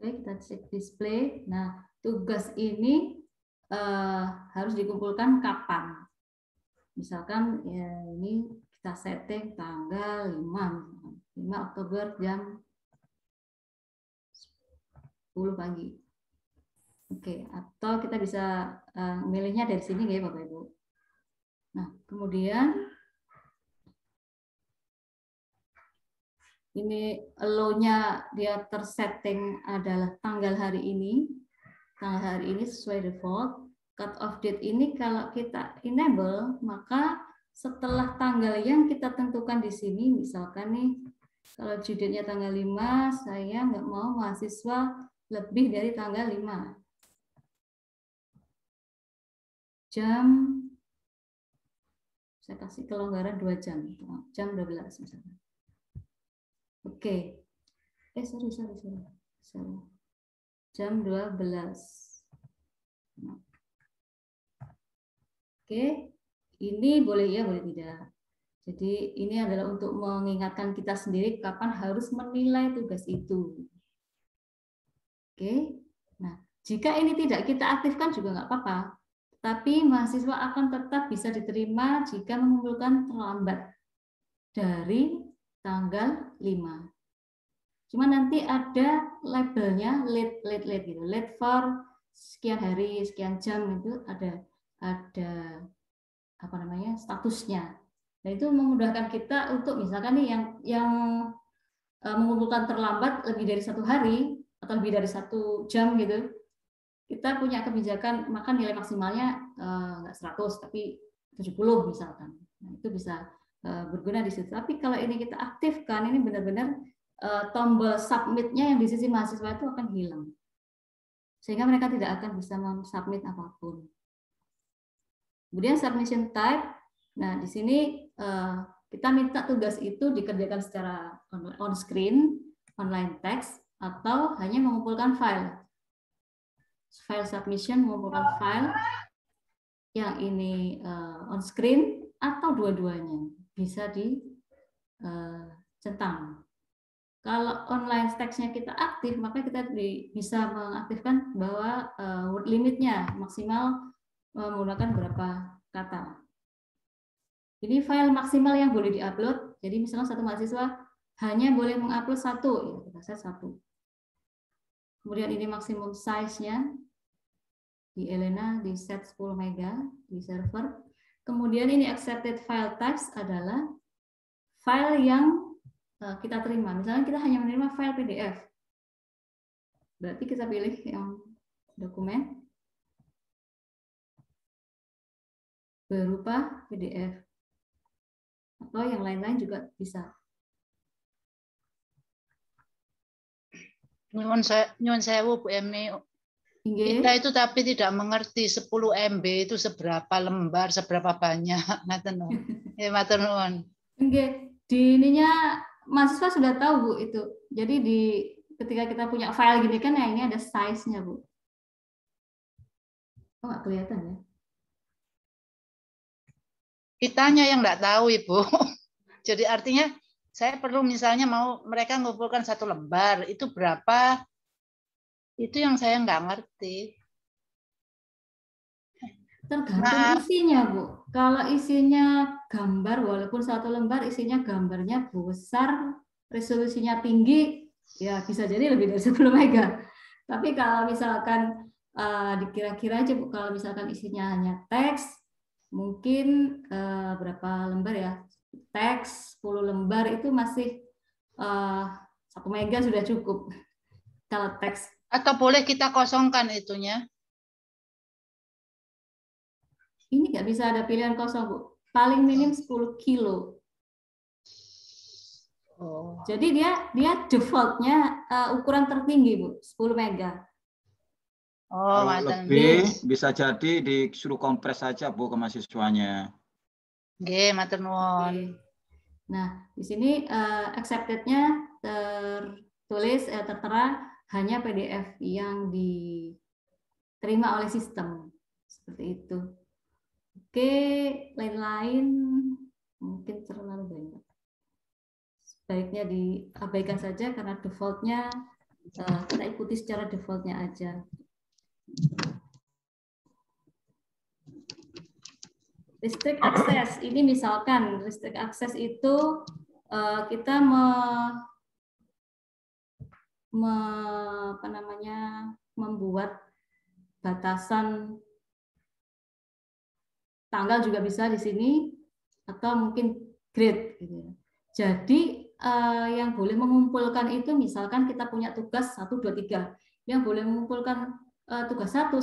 Oke, kita static display. Nah, tugas ini harus dikumpulkan kapan? Misalkan ya ini kita setting tanggal 5 Oktober jam 10 pagi. Oke, atau kita bisa milihnya dari sini ya Bapak Ibu. Nah, kemudian ini allow-nya dia tersetting adalah tanggal hari ini. Tanggal hari ini sesuai default. Cut off date ini kalau kita enable, maka setelah tanggal yang kita tentukan di sini, misalkan nih, kalau due date-nya tanggal 5, saya nggak mau mahasiswa lebih dari tanggal 5. Jam, saya kasih kelonggaran 2 jam, jam 12 misalnya. Oke. Sorry. Jam 12. Oke, ini boleh ya, boleh tidak. Jadi ini adalah untuk mengingatkan kita sendiri kapan harus menilai tugas itu. Oke, nah jika ini tidak kita aktifkan juga nggak apa-apa. Tapi mahasiswa akan tetap bisa diterima jika mengumpulkan terlambat dari tanggal 5. Cuma nanti ada labelnya late gitu. Late for sekian hari, sekian jam itu ada apa namanya statusnya. Nah itu memudahkan kita untuk misalkan nih yang mengumpulkan terlambat lebih dari 1 hari atau lebih dari 1 jam gitu, kita punya kebijakan maka nilai maksimalnya nggak 100 tapi 70 misalkan. Nah itu bisa berguna di situ. Tapi kalau ini kita aktifkan, ini benar-benar tombol submit-nya yang di sisi mahasiswa itu akan hilang, sehingga mereka tidak akan bisa mensubmit apapun. Kemudian submission type. Nah, di sini kita minta tugas itu dikerjakan secara on screen, online text, atau hanya mengumpulkan file. File submission mengumpulkan file yang ini on screen atau dua-duanya bisa dicentang. Kalau online text-nya kita aktif, maka kita bisa mengaktifkan bahwa word limit-nya maksimal menggunakan berapa kata. Ini file maksimal yang boleh diupload. Jadi misalnya satu mahasiswa hanya boleh mengupload 1, ya kita set 1. Kemudian ini maksimum size-nya di Elena di set 10 mega di server. Kemudian ini accepted file types adalah file yang kita terima. Misalnya kita hanya menerima file PDF. Berarti kita pilih yang dokumen berupa PDF, atau yang lain-lain juga bisa. Nyuwun sewu Bu Emi. Kita itu tapi tidak mengerti 10 MB itu seberapa lembar, seberapa banyak. Ngaten no. Ya matur nuwun. Nggih, di ininya mahasiswa sudah tahu Bu itu. Jadi ketika kita punya file gini kan ya ini ada size-nya Bu. Oh, nggak kelihatan ya? Kitanya yang nggak tahu Ibu. Jadi artinya saya perlu misalnya mau mereka ngumpulkan 1 lembar, itu berapa? Itu yang saya nggak ngerti. Tergantung isinya Bu. Kalau isinya gambar, walaupun 1 lembar isinya gambarnya besar, resolusinya tinggi, ya bisa jadi lebih dari 10 mega. Tapi kalau misalkan dikira-kira aja Bu, kalau misalkan isinya hanya teks, mungkin berapa lembar ya? Teks 10 lembar itu masih 1 mega sudah cukup. Kalau teks. Atau boleh kita kosongkan itunya? Ini nggak bisa ada pilihan kosong Bu. Paling minim 10 kilo. Oh. Jadi dia defaultnya ukuran tertinggi Bu, 10 mega. Oh, lebih bisa jadi disuruh kompres saja Bu ke mahasiswanya. Nggih, matur nuwun. Nah, di sini accepted-nya tertulis tertera hanya PDF yang diterima oleh sistem. Seperti itu. Oke, lain-lain mungkin terlalu banyak. Sebaiknya diabaikan saja karena default-nya kita ikuti secara defaultnya aja. Restrict access ini misalkan restrict access itu kita membuat batasan tanggal juga bisa di sini atau mungkin grade gitu. Jadi yang boleh mengumpulkan itu misalkan kita punya tugas 1 2 3 yang boleh mengumpulkan tugas 1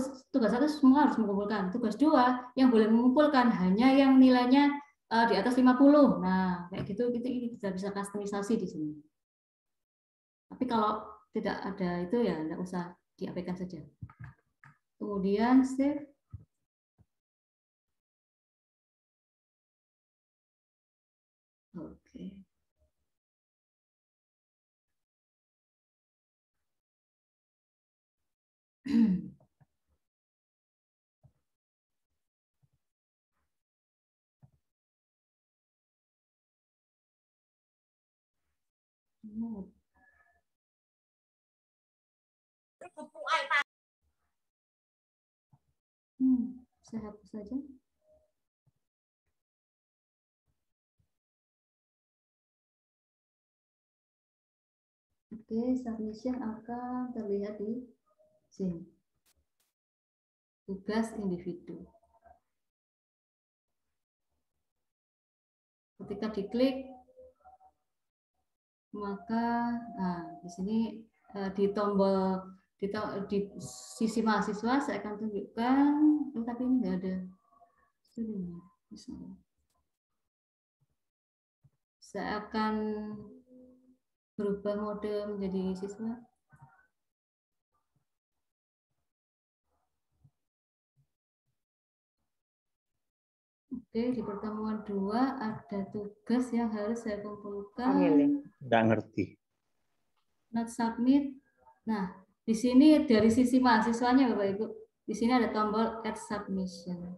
semua harus mengumpulkan. Tugas 2 yang boleh mengumpulkan hanya yang nilainya di atas 50. Nah, kayak gitu kita bisa kustomisasi di sini. Tapi kalau tidak ada itu ya enggak usah diabaikan saja. Kemudian save. Oke. Saya hapus saja. Oke, submission akan terlihat di sini. Tugas individu. Ketika diklik, maka di sini di tombol di sisi mahasiswa saya akan tunjukkan, tapi ini nggak ada studinya. Misalnya, saya akan berubah mode menjadi siswa. Oke, di pertemuan 2 ada tugas yang harus saya kumpulkan. Nggak ngerti. Not submit. Nah, di sini dari sisi mahasiswanya Bapak Ibu, di sini ada tombol add submission.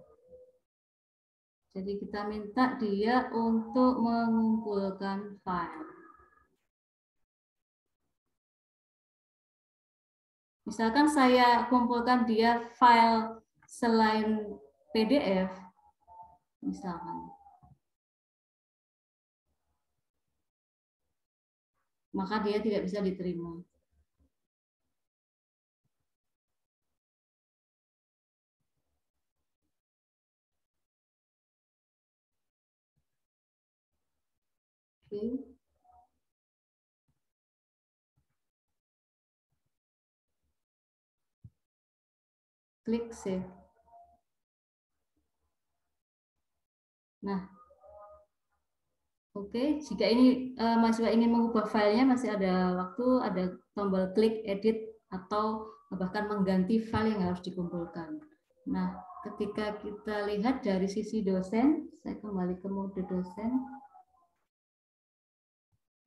Jadi kita minta dia untuk mengumpulkan file. Misalkan saya kumpulkan dia file selain PDF, misalkan, maka dia tidak bisa diterima. Oke. Klik save. Nah, oke, jika ini mahasiswa ingin mengubah filenya masih ada waktu, ada tombol klik edit atau bahkan mengganti file yang harus dikumpulkan. Nah, ketika kita lihat dari sisi dosen, saya kembali ke mode dosen.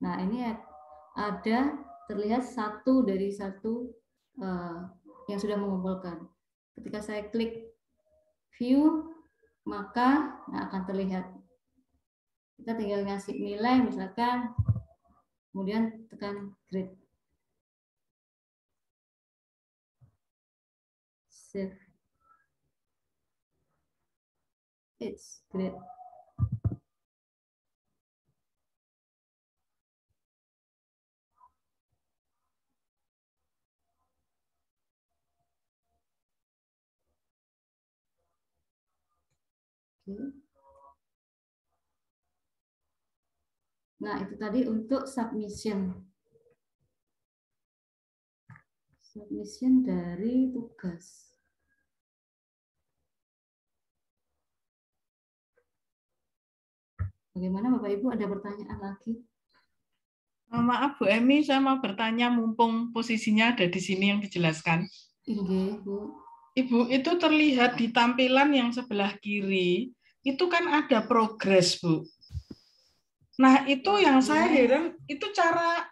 Nah, ini ada terlihat satu dari satu yang sudah mengumpulkan. Ketika saya klik view, maka akan terlihat. Kita tinggal ngasih nilai, misalkan, kemudian tekan grade. Save. It's grade. Nah, itu tadi untuk submission. Submission dari tugas. Bagaimana Bapak Ibu, ada pertanyaan lagi? Maaf Bu Emi, saya mau bertanya mumpung posisinya ada di sini yang dijelaskan. Iya, Bu. Ibu, itu terlihat di tampilan yang sebelah kiri, itu kan ada progres, Bu. Nah, itu yang saya heran, itu cara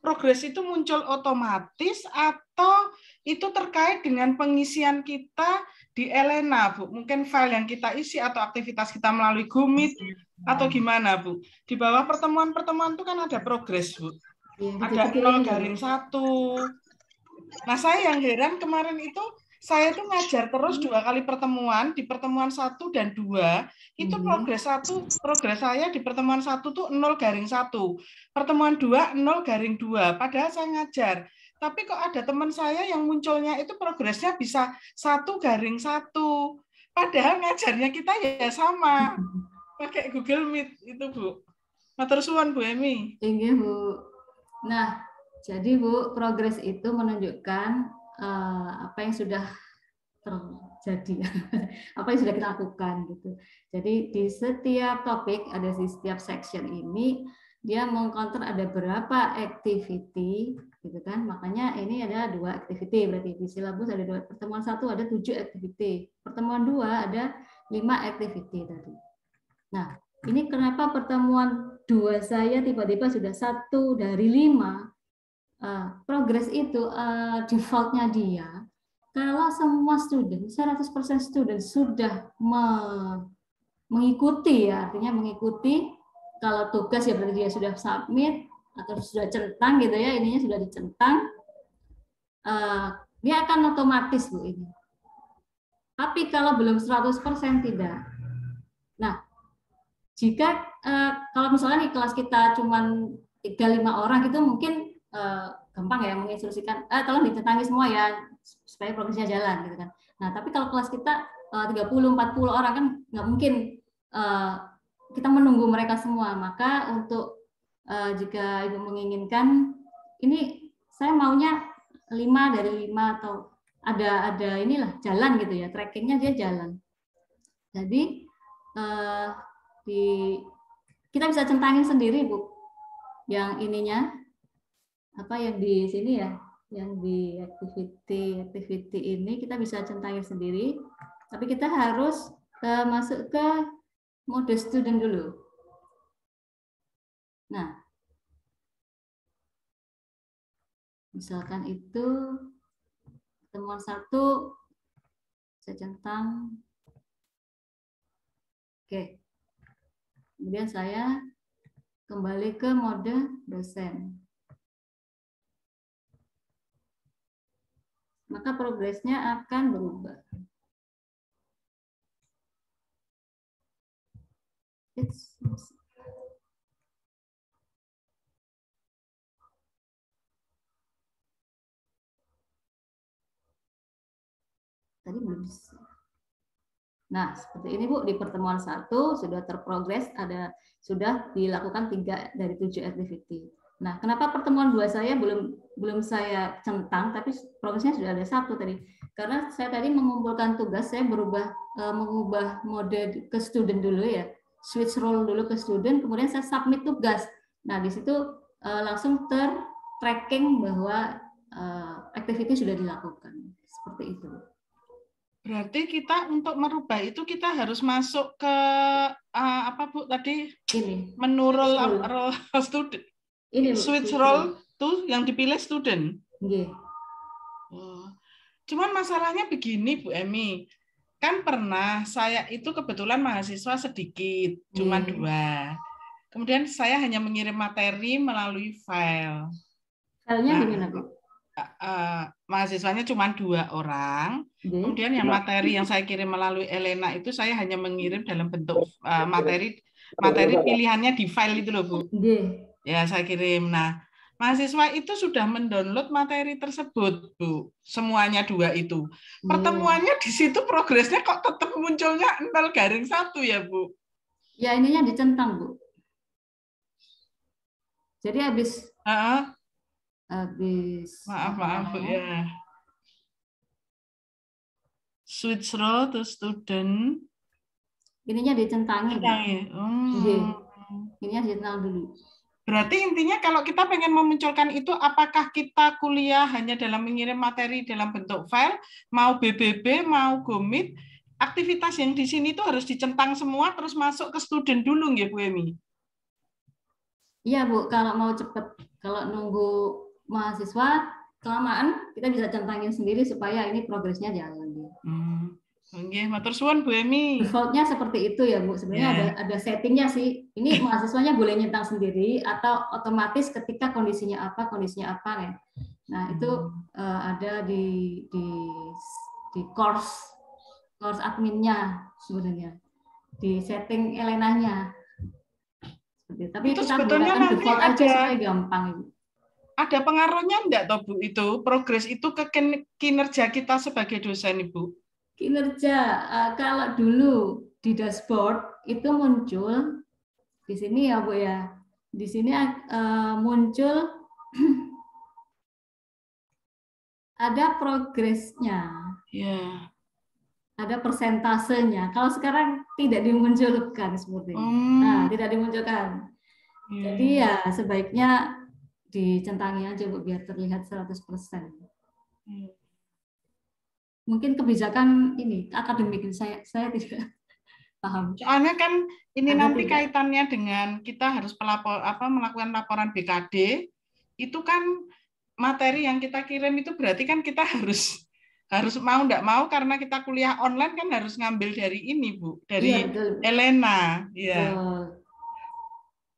progres itu muncul otomatis atau itu terkait dengan pengisian kita di Elena, Bu? Mungkin file yang kita isi atau aktivitas kita melalui Gumit atau gimana, Bu? Di bawah pertemuan-pertemuan itu kan ada progres, Bu. Ada 0-1. Nah, saya yang heran kemarin itu, saya tuh ngajar terus 2 kali pertemuan, di pertemuan 1 dan 2, itu progres saya di pertemuan 1 tuh 0-1. Pertemuan 2, 0-2. Padahal saya ngajar. Tapi kok ada teman saya yang munculnya itu progresnya bisa 1-1. Padahal ngajarnya kita ya sama. Pakai Google Meet itu, Bu. Matur suwun, Bu Emi. Iya, Bu. Nah, jadi Bu, progres itu menunjukkan apa yang sudah terjadi, apa yang sudah kita lakukan gitu. Jadi di setiap topik, ada di setiap section ini, dia meng-counter ada berapa activity, gitu kan? Makanya ini ada 2 activity, berarti di silabus ada 2. Pertemuan 1 ada 7 activity, pertemuan 2 ada 5 activity tadi. Nah, ini kenapa pertemuan 2 saya tiba-tiba sudah 1 dari 5? Progres itu defaultnya dia, kalau semua student, 100% student sudah mengikuti, ya, artinya mengikuti, kalau tugas ya berarti dia sudah submit, atau sudah centang gitu ya, ininya sudah dicentang, dia akan otomatis, Bu, ini. Tapi kalau belum 100% tidak. Nah, jika kalau misalnya di kelas kita cuma 3-5 orang itu mungkin gampang ya menginstruksikan, tolong dicentangi semua ya supaya progresnya jalan gitu kan. Nah, tapi kalau kelas kita 30-40 orang kan nggak mungkin kita menunggu mereka semua. Maka untuk jika Ibu menginginkan, ini saya maunya 5 dari 5 atau ada inilah jalan gitu ya, trackingnya dia jalan. Jadi kita bisa centangin sendiri, Bu, yang ininya apa yang di sini ya, yang di activity ini kita bisa centangin sendiri, tapi kita harus masuk ke mode student dulu. Nah, misalkan itu pertemuan 1 saya centang, oke, kemudian saya kembali ke mode dosen. Maka progresnya akan berubah. Tadi belum bisa. Nah, seperti ini, Bu, di pertemuan 1 sudah terprogres, sudah dilakukan 3 dari 7 activity. Nah, kenapa pertemuan 2 saya belum saya centang, tapi progresnya sudah ada 1 tadi. Karena saya tadi mengumpulkan tugas, saya mengubah mode ke student dulu ya, switch role dulu ke student, kemudian saya submit tugas. Nah, di situ langsung ter-tracking bahwa activity sudah dilakukan. Seperti itu. Berarti kita untuk merubah itu kita harus masuk ke apa, Bu, tadi? Ini. Menu role student. Ini, switch role tuh yang dipilih student. Yeah. Cuman masalahnya begini, Bu Emi. Kan pernah saya itu kebetulan mahasiswa sedikit, cuma 2. Kemudian saya hanya mengirim materi melalui file. Filenya gimana, Bu? Mahasiswanya cuma 2 orang. Kemudian yang materi yang saya kirim melalui Elena itu saya hanya mengirim dalam bentuk materi pilihannya di file itu loh, Bu. Ya, saya kirim. Nah, mahasiswa itu sudah mendownload materi tersebut, Bu. Semuanya 2 itu. Pertemuannya di situ progresnya kok tetap munculnya 0-1 ya, Bu? Ya, ininya dicentang, Bu. Jadi habis maaf, Bu ya. Switch role to student. Ininya dicentangin. Ininya dicentang dulu. Berarti intinya kalau kita pengen memunculkan itu, apakah kita kuliah hanya dalam mengirim materi dalam bentuk file, mau BBB, mau Gomit, aktivitas yang di sini itu harus dicentang semua terus masuk ke student dulu nggih, Bu Emi? Iya, Bu, kalau mau cepat, kalau nunggu mahasiswa kelamaan, kita bisa centangin sendiri supaya ini progresnya jalan. Oke, matur suwun Bu Emi. Defaultnya seperti itu ya Bu. Sebenarnya ada settingnya sih. Ini mahasiswanya boleh nyentang sendiri atau otomatis ketika kondisinya apa ya. Nah itu ada di course adminnya sebenarnya, di setting Elenanya. Tapi itu kita sebetulnya gunakan nanti default aja supaya gampang. Ada pengaruhnya enggak toh Bu itu progres itu ke kinerja kita sebagai dosen Ibu? Kinerja kalau dulu di dashboard itu muncul di sini ya Bu ya. Di sini muncul ada progresnya. Ya. Ada persentasenya. Kalau sekarang tidak dimunculkan seperti ini. Nah, tidak dimunculkan. Jadi ya sebaiknya dicentangi aja Bu biar terlihat 100%. Mungkin kebijakan ini akademik saya tidak paham. Soalnya kan ini nanti kaitannya dengan kita harus melakukan laporan BKD, itu kan materi yang kita kirim itu berarti kan kita harus mau enggak mau karena kita kuliah online kan harus ngambil dari ini Bu, dari Elena. Ya.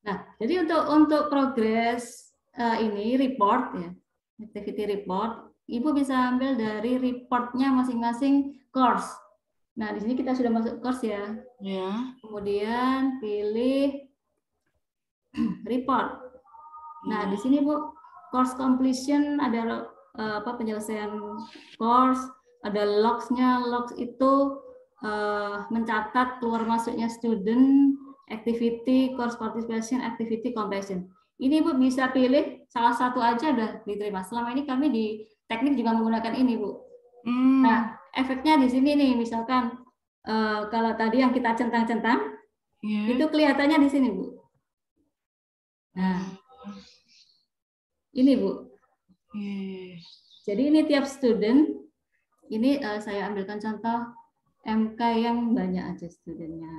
Nah, jadi untuk progres ini report ya, activity report, Ibu bisa ambil dari reportnya masing-masing course. Nah, di sini kita sudah masuk course ya. Ya. Kemudian pilih report. Nah, di sini Bu, course completion ada penyelesaian course, ada logs-nya. Logs itu mencatat keluar masuknya student, activity, course participation, activity completion. Ini Bu bisa pilih salah satu aja udah diterima. Selama ini kami di teknik juga menggunakan ini Bu. Nah, efeknya di sini nih, misalkan kalau tadi yang kita centang-centang, itu kelihatannya di sini Bu. Nah, ini Bu. Jadi ini tiap student, ini saya ambilkan contoh MK yang banyak aja studentnya.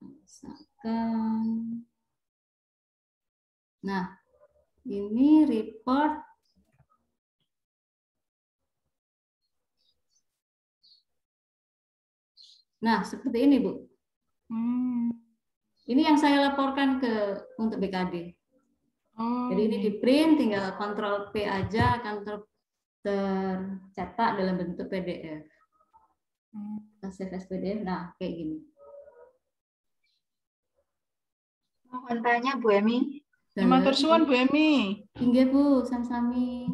Misalkan, nah ini report nah seperti ini Bu. Ini yang saya laporkan untuk BKD. Jadi ini di print, tinggal Ctrl P aja akan tercetak dalam bentuk PDF. Kita save as PDF. Nah kayak gini. Mohon tanya Bu Emi. Matur suwun Bu Emi. Inggih Bu, sami-sami.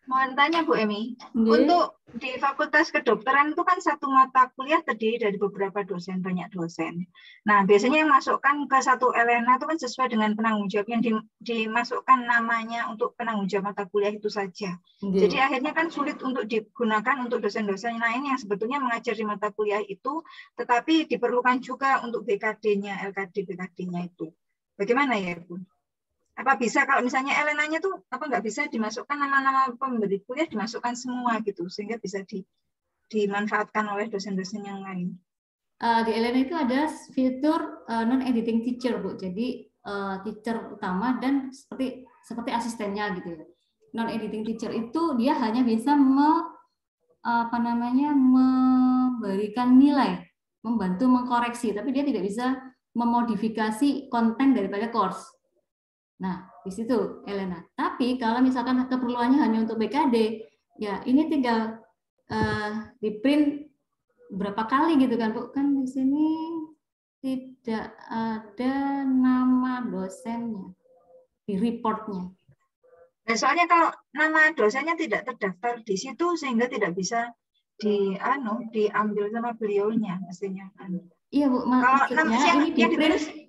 Mohon tanya Bu Emi. Nggih. Untuk di Fakultas Kedokteran itu kan satu mata kuliah terdiri dari beberapa dosen, banyak dosen. Nah, biasanya yang masukkan ke satu Elena itu kan sesuai dengan penanggung jawab yang dimasukkan namanya untuk penanggung jawab mata kuliah itu saja. Nggih. Jadi akhirnya kan sulit untuk digunakan untuk dosen-dosen lain yang sebetulnya mengajar di mata kuliah itu, tetapi diperlukan juga untuk BKD-nya, LKD BKD-nya itu. Bagaimana ya, Bu? Apa bisa kalau misalnya Elenanya tuh nggak bisa dimasukkan nama-nama pemberi kuliah dimasukkan semua gitu sehingga bisa dimanfaatkan oleh dosen-dosen yang lain. Di Elena itu ada fitur non-editing teacher Bu. Jadi teacher utama dan seperti asistennya gitu ya. Non-editing teacher itu dia hanya bisa memberikan nilai, membantu mengkoreksi, tapi dia tidak bisa memodifikasi konten daripada course. Nah, di situ Elena. Tapi kalau misalkan keperluannya hanya untuk BKD, ya ini tinggal di print berapa kali gitu kan Bu? Kan di sini tidak ada nama dosennya di reportnya. Nah, soalnya kalau nama dosennya tidak terdaftar di situ sehingga tidak bisa diambil sama beliaunya mestinya. Iya Bu, maksudnya ini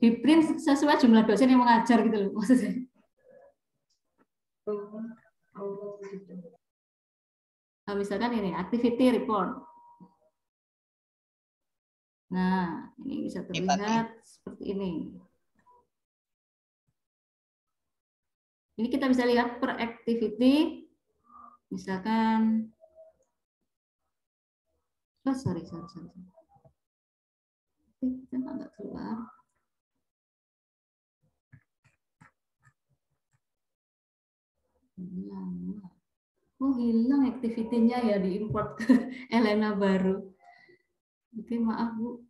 di print sesuai jumlah dosen yang mengajar gitu loh maksudnya. Gitu. Nah, misalkan ini activity report. Nah, ini bisa terlihat seperti ini. Ini kita bisa lihat per activity, misalkan, sorry. Kita nggak keluar. Lama. Oh, hilang activity-nya ya, diimport ke Elena baru. Oke, maaf Bu.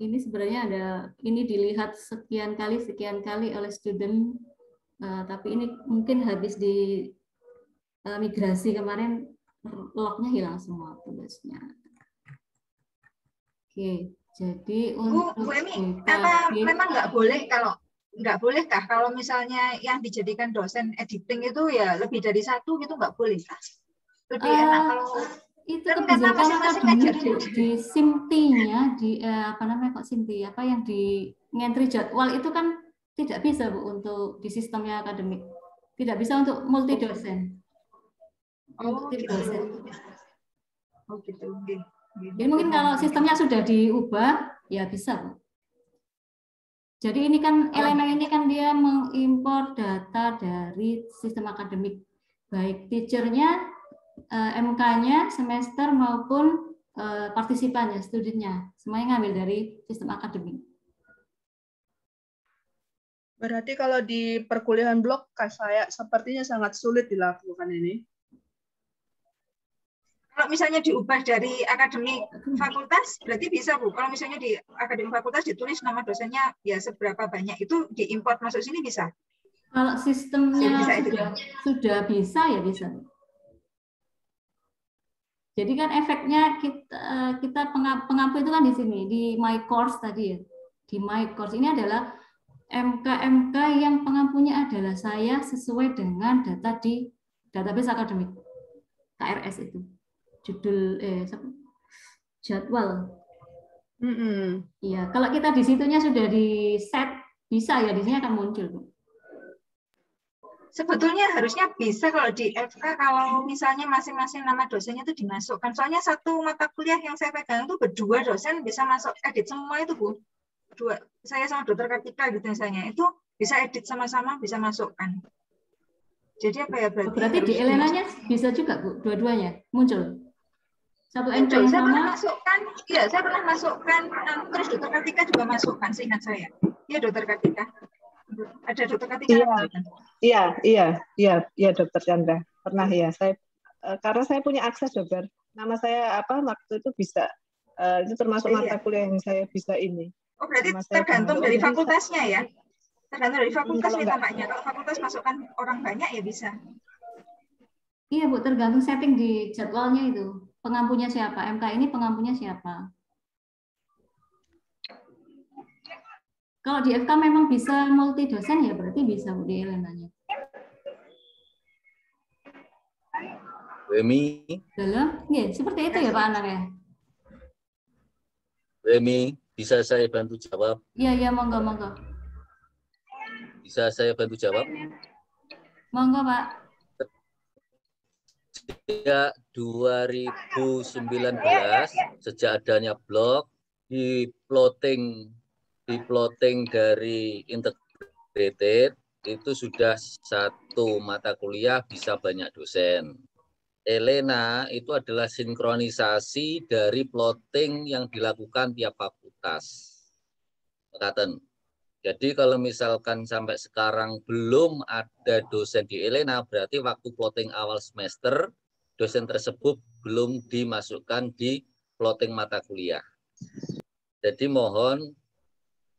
Ini sebenarnya ada, ini dilihat sekian kali oleh student, tapi ini mungkin habis di migrasi kemarin, lognya hilang semua tugasnya. Oke, jadi untuk Bu Emi, apa memang nggak boleh kalau misalnya yang dijadikan dosen editing itu ya lebih dari satu gitu, nggak boleh kah? Lebih enak kalau itu kan kebijakan karena masing-masing ngajar di SIMT-nya, di apa namanya kok SIMT, apa yang di ngentri jadwal itu kan tidak bisa Bu untuk di sistemnya akademik, tidak bisa untuk multi dosen. Untuk tim dosen. Oh gitu. Okay. Jadi mungkin kalau sistemnya sudah diubah, ya bisa, Bu. Jadi ini kan Elena ini kan dia mengimpor data dari sistem akademik, baik teachernya, MK-nya, semester maupun partisipannya, studennya, semuanya ngambil dari sistem akademik. Berarti kalau di perkuliahan blok, saya sepertinya sangat sulit dilakukan ini. Kalau misalnya diubah dari akademik fakultas, berarti bisa Bu. Kalau misalnya di akademik fakultas ditulis nama dosennya ya seberapa banyak, itu diimport masuk sini bisa? Kalau sistemnya sudah bisa, ya bisa. Jadi kan efeknya kita pengampu itu kan di sini, di My Course tadi ya. Di My Course ini adalah MK yang pengampunya adalah saya sesuai dengan data di database akademik, KRS itu. Judul jadwal. Iya, kalau kita di situnya sudah di set, bisa ya, di sini akan muncul, Bu. Sebetulnya harusnya bisa kalau di FK, kalau misalnya masing-masing nama dosennya itu dimasukkan. Soalnya satu mata kuliah yang saya pegang itu berdua dosen bisa masuk edit semua itu, Bu. Dua, saya sama Dokter Kartika gitu misalnya, itu bisa edit sama-sama, bisa masukkan. Jadi apa ya berarti di Elenanya bisa juga, Bu, dua-duanya muncul. Satu MK yang saya sama. pernah masukkan, iya saya pernah masukkan, terus Dokter Kartika juga masukkan, seingat saya. Iya Dokter Kartika. Ada Dokter Kartika? Iya Dokter Chandra. Pernah ya, saya karena saya punya akses Dokter. Nama saya waktu itu bisa, itu termasuk mata kuliah yang saya bisa ini. Oh berarti tergantung dari fakultasnya ya? Tergantung dari fakultas nih tampaknya. Kalau fakultas masukkan orang banyak ya bisa. Iya Bu, tergantung setting di jadwalnya itu. Pengampunya siapa? MK ini pengampunya siapa? Kalau di FK memang bisa multi dosen ya berarti bisa Bu di Elenanya. Remi. Dalam? Ya, seperti itu ya Pak Anang ya? Remi, bisa saya bantu jawab? Iya, monggo. Bisa saya bantu jawab? Monggo Pak. Sejak 2019, sejak adanya blog, di plotting dari integrated, itu sudah satu mata kuliah bisa banyak dosen. Elena itu adalah sinkronisasi dari plotting yang dilakukan tiap fakultas. Jadi kalau misalkan sampai sekarang belum ada dosen di Elena, berarti waktu plotting awal semester, dosen tersebut belum dimasukkan di plotting mata kuliah. Jadi mohon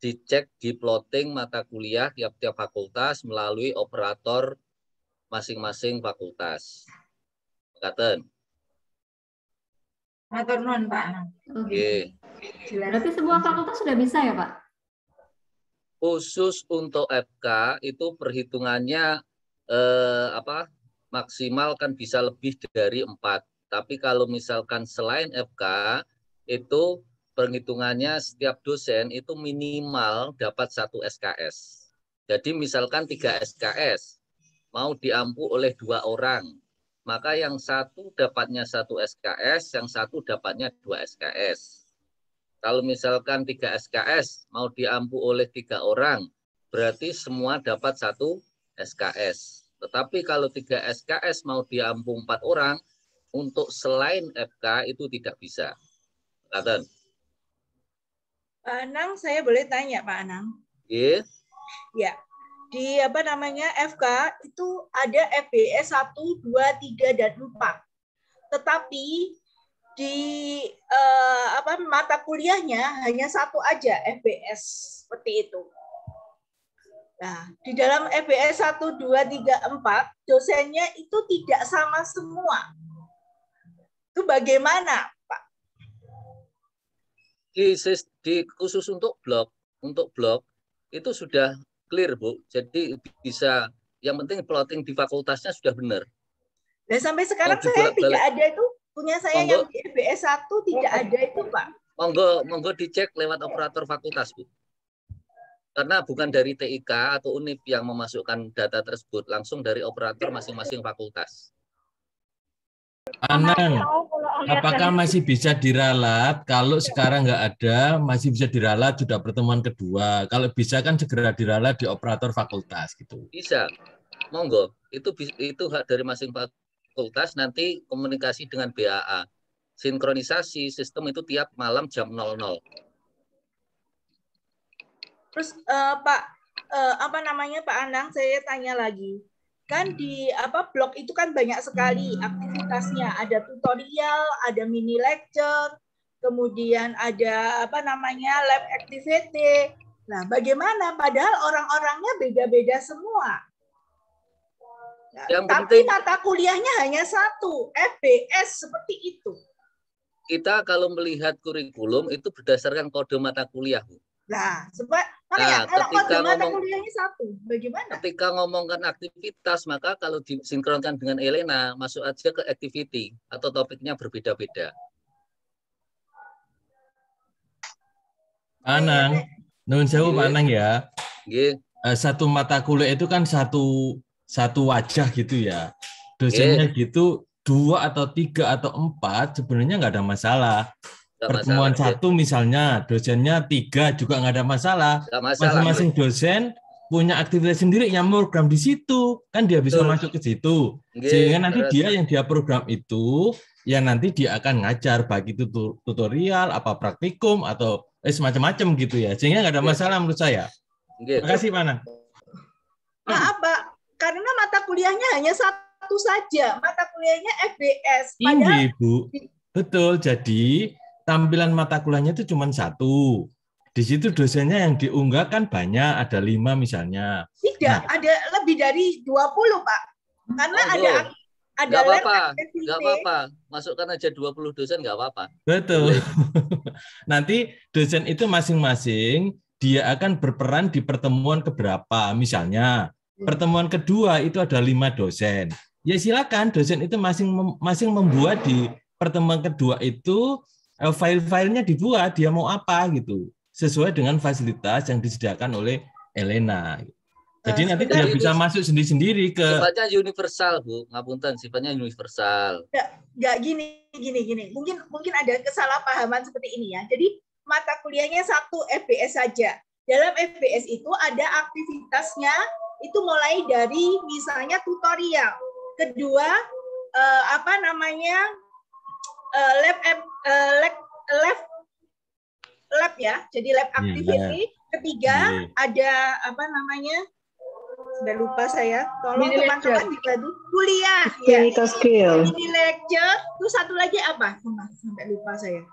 dicek di plotting mata kuliah tiap-tiap fakultas melalui operator masing-masing fakultas. Katen. Matur nuwun Pak. Oke. Berarti semua fakultas sudah bisa ya Pak? Khusus untuk FK itu perhitungannya maksimal kan bisa lebih dari 4. Tapi kalau misalkan selain FK itu perhitungannya setiap dosen itu minimal dapat 1 SKS. Jadi misalkan 3 SKS mau diampu oleh 2 orang, maka yang satu dapatnya 1 SKS, yang satu dapatnya 2 SKS. Kalau misalkan 3 SKS mau diampu oleh 3 orang, berarti semua dapat 1 SKS. Tetapi kalau 3 SKS mau diampu 4 orang, untuk selain FK itu tidak bisa. Katen. Pak Anang, saya boleh tanya Pak Anang? Yes. Ya, di apa namanya FK itu ada FBS 1, 2, 3 dan 4. Tetapi di mata kuliahnya hanya satu aja FBS seperti itu. Nah, di dalam FBS 1, 2, 3, 4 dosennya itu tidak sama semua. Itu bagaimana, Pak? Di khusus untuk blok itu sudah clear, Bu. Jadi bisa, yang penting plotting di fakultasnya sudah benar. Dan sampai sekarang saya tidak ada itu, punya saya yang di FBS 1 tidak ada itu, Pak. Monggo dicek lewat operator fakultas, Bu. Karena bukan dari TIK atau UNIP yang memasukkan data tersebut, langsung dari operator masing-masing fakultas. Anang, apakah masih bisa diralat? Kalau sekarang nggak ada, masih bisa diralat sudah pertemuan kedua. Kalau bisa kan segera diralat di operator fakultas gitu. Bisa, monggo. Itu hak dari masing fakultas. Nanti komunikasi dengan BAA, sinkronisasi sistem itu tiap malam jam 00. Terus Pak Pak Anang, saya tanya lagi. Kan di blog itu kan banyak sekali aktivitasnya, ada tutorial, ada mini lecture, kemudian ada lab activity. Nah, bagaimana padahal orang-orangnya beda-beda semua. Nah, tapi mata kuliahnya hanya satu, FBS seperti itu. Kita kalau melihat kurikulum itu berdasarkan kode mata kuliah, Bu. Nah, makanya kalau kode mata kuliahnya satu, bagaimana? Ketika ngomongkan aktivitas, maka kalau disinkronkan dengan Elena, masuk aja ke activity atau topiknya berbeda-beda. Anang, nun sewu Pak Anang ya. Satu mata kuliah itu kan satu wajah gitu ya. Dosennya gitu 2 atau 3 atau 4 sebenarnya nggak ada masalah. Pertemuan satu misalnya dosennya 3 juga nggak ada masalah. Masing-masing dosen punya aktivitas sendiri yang program di situ, kan dia bisa masuk ke situ. Sehingga nanti dia program itu, ya nanti dia akan ngajar baik itu tutorial, apa praktikum atau semacam-macam gitu ya. Sehingga nggak ada masalah menurut saya. Terima kasih, Pak Anang. Nah, karena mata kuliahnya hanya satu saja, mata kuliahnya FBS. Ini, Bu. Betul. Jadi tampilan mata kuliahnya itu cuma satu. Di situ dosennya yang diunggah kan banyak, ada 5 misalnya. Tidak, ada lebih dari 20, Pak. Karena ada nggak apa-apa. Masukkan aja 20 dosen, nggak apa-apa. Betul. Nanti dosen itu masing-masing, dia akan berperan di pertemuan keberapa. Misalnya, pertemuan kedua itu ada 5 dosen. Ya silakan, dosen itu masing-masing membuat di pertemuan kedua itu file-filenya dibuat, dia mau apa gitu, sesuai dengan fasilitas yang disediakan oleh Elena. Jadi nanti dia bisa masuk sendiri-sendiri ke. Sifatnya universal, Bu. Ngapunten, sifatnya universal. Nggak gini. Mungkin ada kesalahpahaman seperti ini ya. Jadi mata kuliahnya satu FBS saja. Dalam FBS itu ada aktivitasnya, itu mulai dari misalnya tutorial. Kedua, lab ya, jadi lab activity. Ketiga ada sudah lupa saya, tolong teman-teman dibantu, kuliah clinical skill. Ini lecture, terus satu lagi apa? Sampai lupa saya.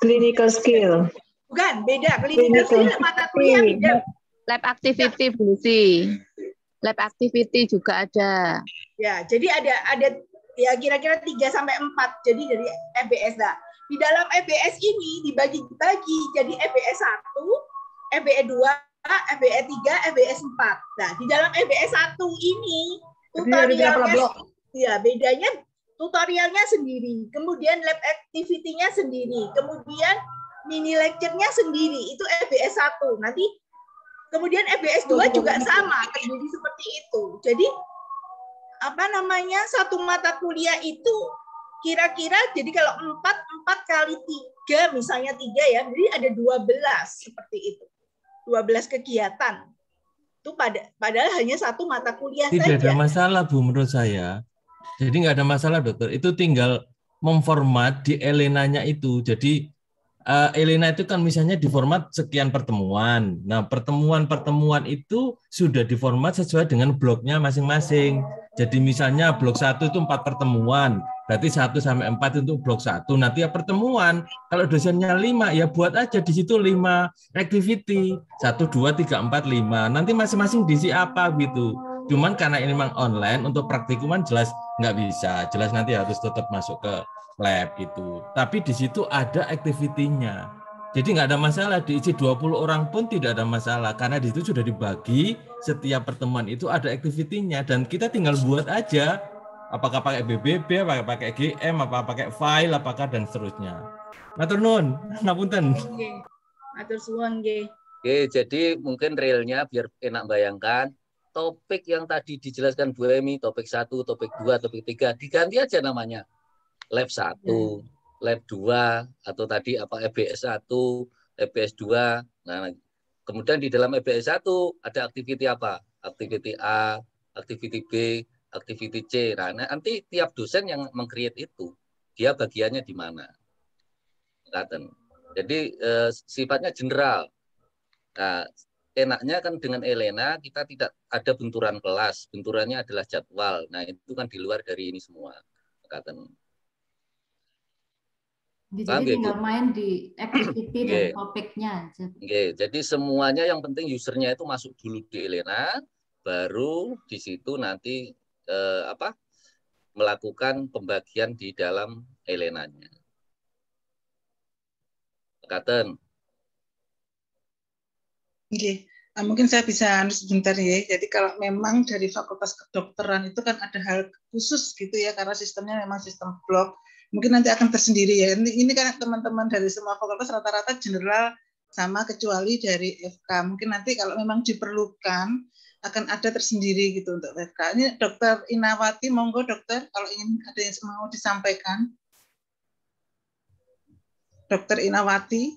Clinical skill. Bukan, beda. Clinical skill mata kuliah beda. Lab activity, Bu Lucy. Lab activity juga ada. Ya, jadi ada ya kira-kira 3-4 jadi dari FBS lah. Di dalam FBS ini dibagi-bagi jadi FBS 1, FBS 2, FBS 3, FBS 4. Nah, di dalam FBS 1 ini tutorialnya ya bedanya tutorialnya sendiri, kemudian lab activity-nya sendiri, kemudian mini lecture-nya sendiri, itu FBS 1. Nanti kemudian FBS 2 juga sama, terdiri seperti itu. Jadi satu mata kuliah itu kira-kira jadi kalau 4 kali 3 misalnya 3 ya, jadi ada 12 seperti itu. 12 kegiatan. Itu padahal hanya satu mata kuliah saja. Tidak ada masalah, Bu, menurut saya. Jadi nggak ada masalah, Dokter. Itu tinggal memformat di Elena-nya itu. Jadi Elena itu kan misalnya di format sekian pertemuan. Nah, pertemuan-pertemuan itu sudah diformat sesuai dengan bloknya masing-masing. Jadi misalnya blok 1 itu 4 pertemuan, berarti 1 sampai 4 itu blok 1. Nah, tiap pertemuan, kalau dosennya 5, ya buat aja di situ 5 activity. 1, 2, 3, 4, 5. Nanti masing-masing diisi apa gitu. Cuman karena ini memang online, untuk praktikuman jelas nggak bisa. Jelas nanti harus tetap masuk ke lab gitu. Tapi di situ ada activity-nya. Jadi nggak ada masalah, diisi 20 orang pun tidak ada masalah. Karena di situ sudah dibagi, setiap pertemuan itu ada activity-nya. Dan kita tinggal buat aja, apakah pakai BBB, apakah pakai GM, apakah pakai file, apakah dan seterusnya. Matur nuwun, ngapunten. Matur suwun nggih. Oke, jadi mungkin realnya biar enak bayangkan, topik yang tadi dijelaskan Bu Emi, topik 1, topik 2, topik 3, diganti aja namanya. Lab 1, Lab 2, atau tadi apa EBS 1, EBS 2. Nah, kemudian di dalam EBS 1 ada aktiviti apa? Aktiviti A, aktiviti B, aktiviti C. Nah, nanti tiap dosen yang meng-create itu, dia bagiannya di mana. Jadi sifatnya general. Nah, enaknya kan dengan Elena kita tidak ada benturan kelas, benturannya adalah jadwal. Nah, itu kan di luar dari ini semua. Jadi tinggal main di activity dan topiknya aja. Jadi semuanya yang penting usernya itu masuk dulu di Elena, baru di situ nanti melakukan pembagian di dalam Elena-nya. Katen. Mungkin saya bisa sebentar ya. Jadi kalau memang dari Fakultas Kedokteran itu kan ada hal khusus gitu ya, karena sistemnya memang sistem blok. Mungkin nanti akan tersendiri ya. Ini kan teman-teman dari semua fakultas rata-rata general sama kecuali dari FK. Mungkin nanti kalau memang diperlukan akan ada tersendiri gitu untuk FK. Ini Dokter Inawati, monggo dokter kalau ingin ada yang mau disampaikan. Dokter Inawati.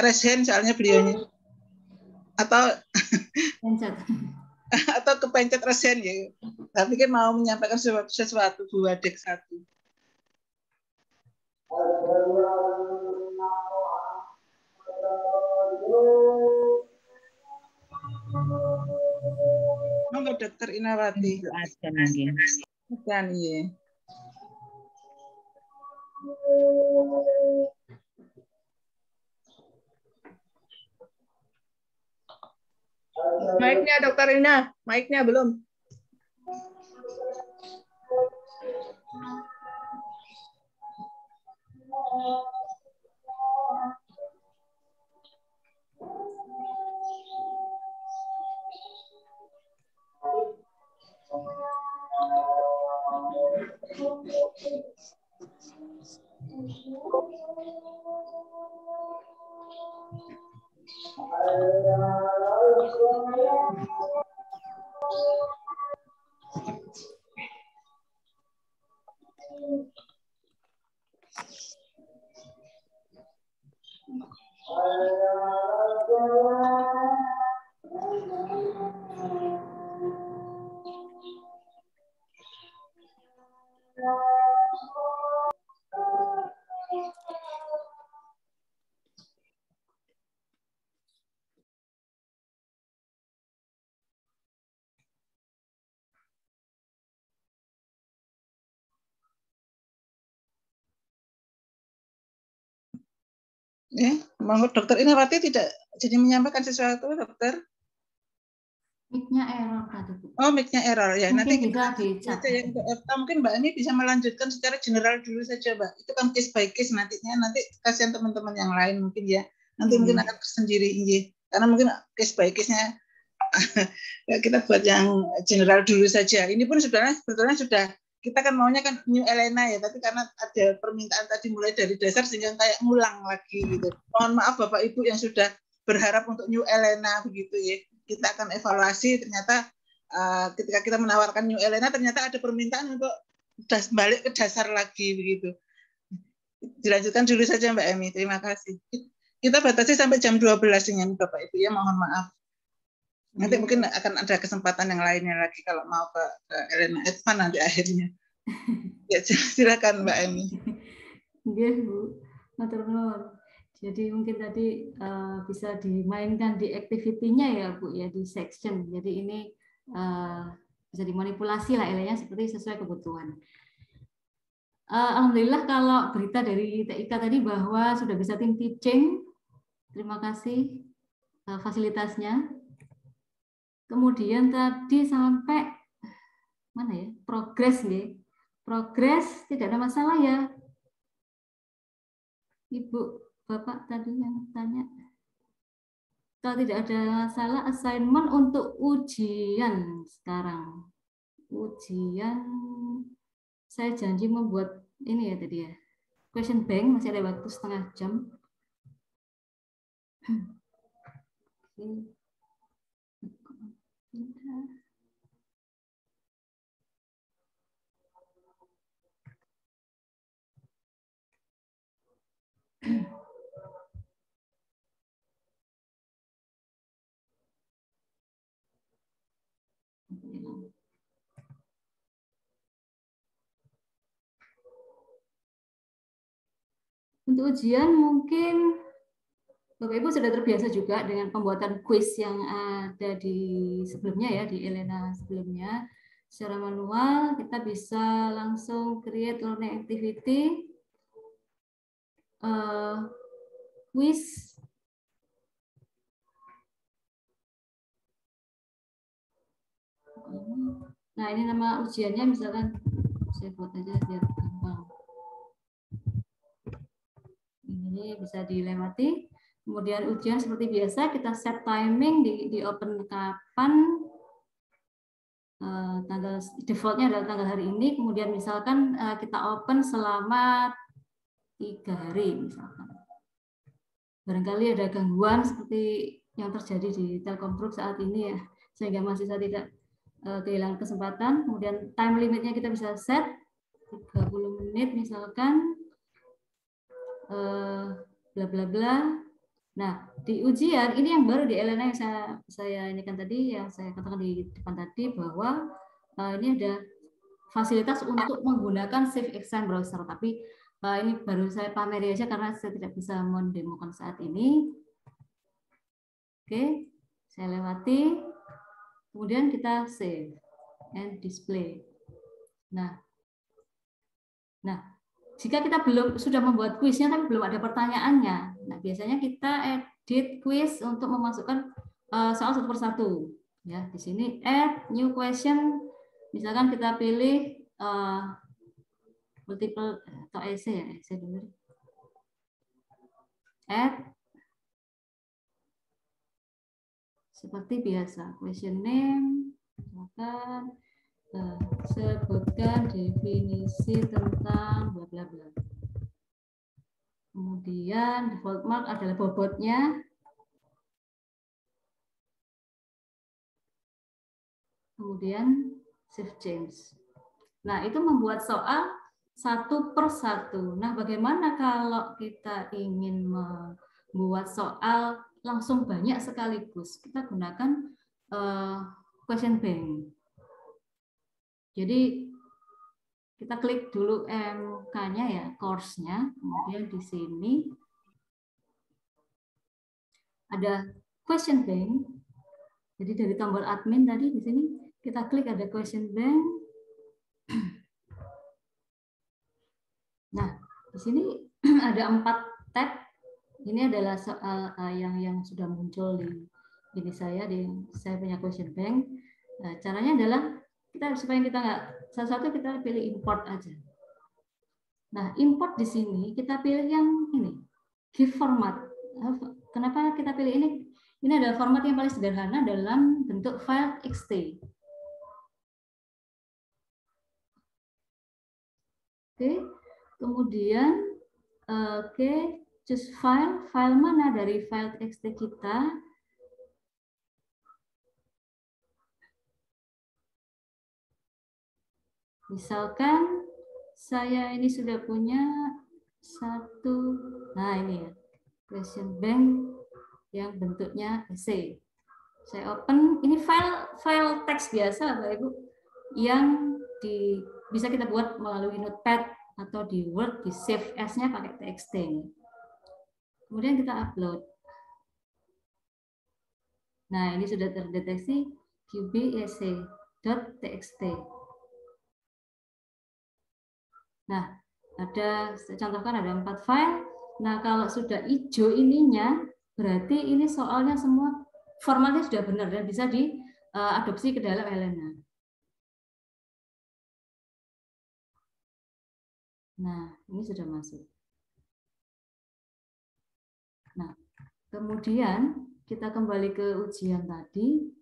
Resen soalnya beliaunya. Atau atau kepencet resen ya. Tapi kan mau menyampaikan sesuatu Bu Adik 1. Monggo Dokter Inawati. Bukan iya. Mic-nya Dokter Ina, mic-nya belum. Ya, monggo Dokter Inawati tidak jadi menyampaikan sesuatu, Dokter? Mic-nya error tadi, Bu. Oh, mic-nya error ya. Mungkin Nanti bisa dicap. Mungkin Mbak Ani bisa melanjutkan secara general dulu saja, Mbak. Itu kan case by case nantinya. Nanti kasihan teman-teman yang lain mungkin ya. Nanti mungkin akan tersendiri ini. Karena mungkin case by case-nya kita buat yang general dulu saja. Ini pun sebetulnya sudah kita kan maunya kan New Elena ya, tapi karena ada permintaan tadi mulai dari dasar sehingga kayak ngulang lagi gitu. Mohon maaf Bapak Ibu yang sudah berharap untuk New Elena begitu ya. Kita akan evaluasi ternyata ketika kita menawarkan New Elena ternyata ada permintaan untuk balik ke dasar lagi begitu. Dilanjutkan dulu saja Mbak Emi. Terima kasih. Kita batasi sampai jam 12 dengan Bapak Ibu ya, mohon maaf. Nanti mungkin akan ada kesempatan yang lainnya lagi kalau mau ke Elena Edvan nanti akhirnya. Ya, silakan Mbak Emi. Iya, Bu. Matur nuwun. Jadi mungkin tadi bisa dimainkan di activity-nya ya Bu ya, di section. Jadi ini bisa dimanipulasi lah nilainya seperti sesuai kebutuhan. Alhamdulillah kalau berita dari TIK tadi bahwa sudah bisa tim teaching. Terima kasih fasilitasnya. Kemudian tadi sampai mana ya? Progres nih. Progres tidak ada masalah ya. Ibu, Bapak tadi yang tanya. Kalau tidak ada masalah, assignment untuk ujian sekarang. Ujian, saya janji membuat ini ya tadi ya. Question bank, masih ada waktu setengah jam. Untuk ujian mungkin Bapak Ibu sudah terbiasa juga dengan pembuatan kuis yang ada di sebelumnya ya, di Elena sebelumnya. Secara manual kita bisa langsung create learning activity, quiz. Nah ini nama ujiannya misalkan saya buat aja biar gampang. Ini bisa dilewati. Kemudian ujian seperti biasa kita set timing di open kapan, tanggal defaultnya adalah tanggal hari ini. Kemudian misalkan kita open selama 3 hari misalkan. Barangkali ada gangguan seperti yang terjadi di Telkom Group saat ini ya, sehingga mahasiswa tidak kehilangan kesempatan. Kemudian time limitnya kita bisa set 30 menit misalkan, bla bla bla. Nah, di ujian ini yang baru di Elena yang saya ini kan tadi, yang saya katakan di depan tadi bahwa ini ada fasilitas untuk menggunakan Safe Exam Browser. Tapi ini baru saya pameri aja karena saya tidak bisa mendemokan saat ini. Oke, saya lewati. Kemudian kita save and display. Nah, jika kita sudah membuat kuisnya tapi belum ada pertanyaannya, nah biasanya kita edit kuis untuk memasukkan soal satu persatu. Ya, di sini add new question, misalkan kita pilih multiple atau essay ya, essay dulu. Add seperti biasa, question name, misalkan sebutkan definisi tentang bla bla bla. Kemudian default mark adalah bobotnya. Kemudian save change. Nah, itu membuat soal satu per satu. Nah, bagaimana kalau kita ingin membuat soal langsung banyak sekaligus? Kita gunakan question bank. Jadi kita klik dulu MK-nya ya, course-nya, kemudian di sini ada question bank. Jadi dari tombol admin tadi di sini kita klik ada question bank. Nah, di sini ada 4 tab. Ini adalah soal yang sudah muncul di ini saya punya question bank. Nah, caranya adalah supaya kita nggak satu-satu kita pilih import aja. Nah, import di sini kita pilih yang ini, give format. Kenapa kita pilih ini? Ini adalah format yang paling sederhana dalam bentuk file txt. Oke, kemudian choose file mana dari file txt kita. Misalkan saya ini sudah punya satu, nah ini ya, question bank yang bentuknya essay. Saya open, ini file teks biasa Bapak Ibu, yang bisa kita buat melalui Notepad atau di Word, di save as-nya pakai txt. Kemudian kita upload. Nah, ini sudah terdeteksi qbec.txt. Nah, saya contohkan ada 4 file. Nah, kalau sudah hijau ininya, berarti ini soalnya semua formatnya sudah benar dan bisa diadopsi ke dalam Elena. Nah, ini sudah masuk. Nah, kemudian kita kembali ke ujian tadi.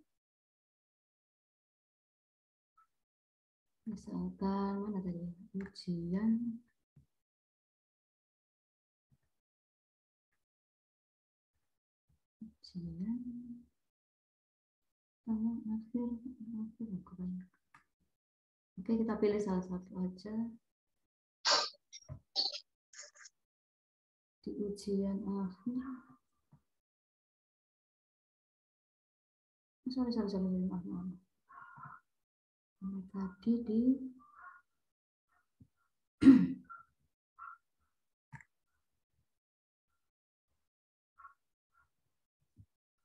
Misalkan, mana tadi? Ujian. Oke, kita pilih salah satu aja. Di ujian akhir. Sorry. Maaf. Tadi di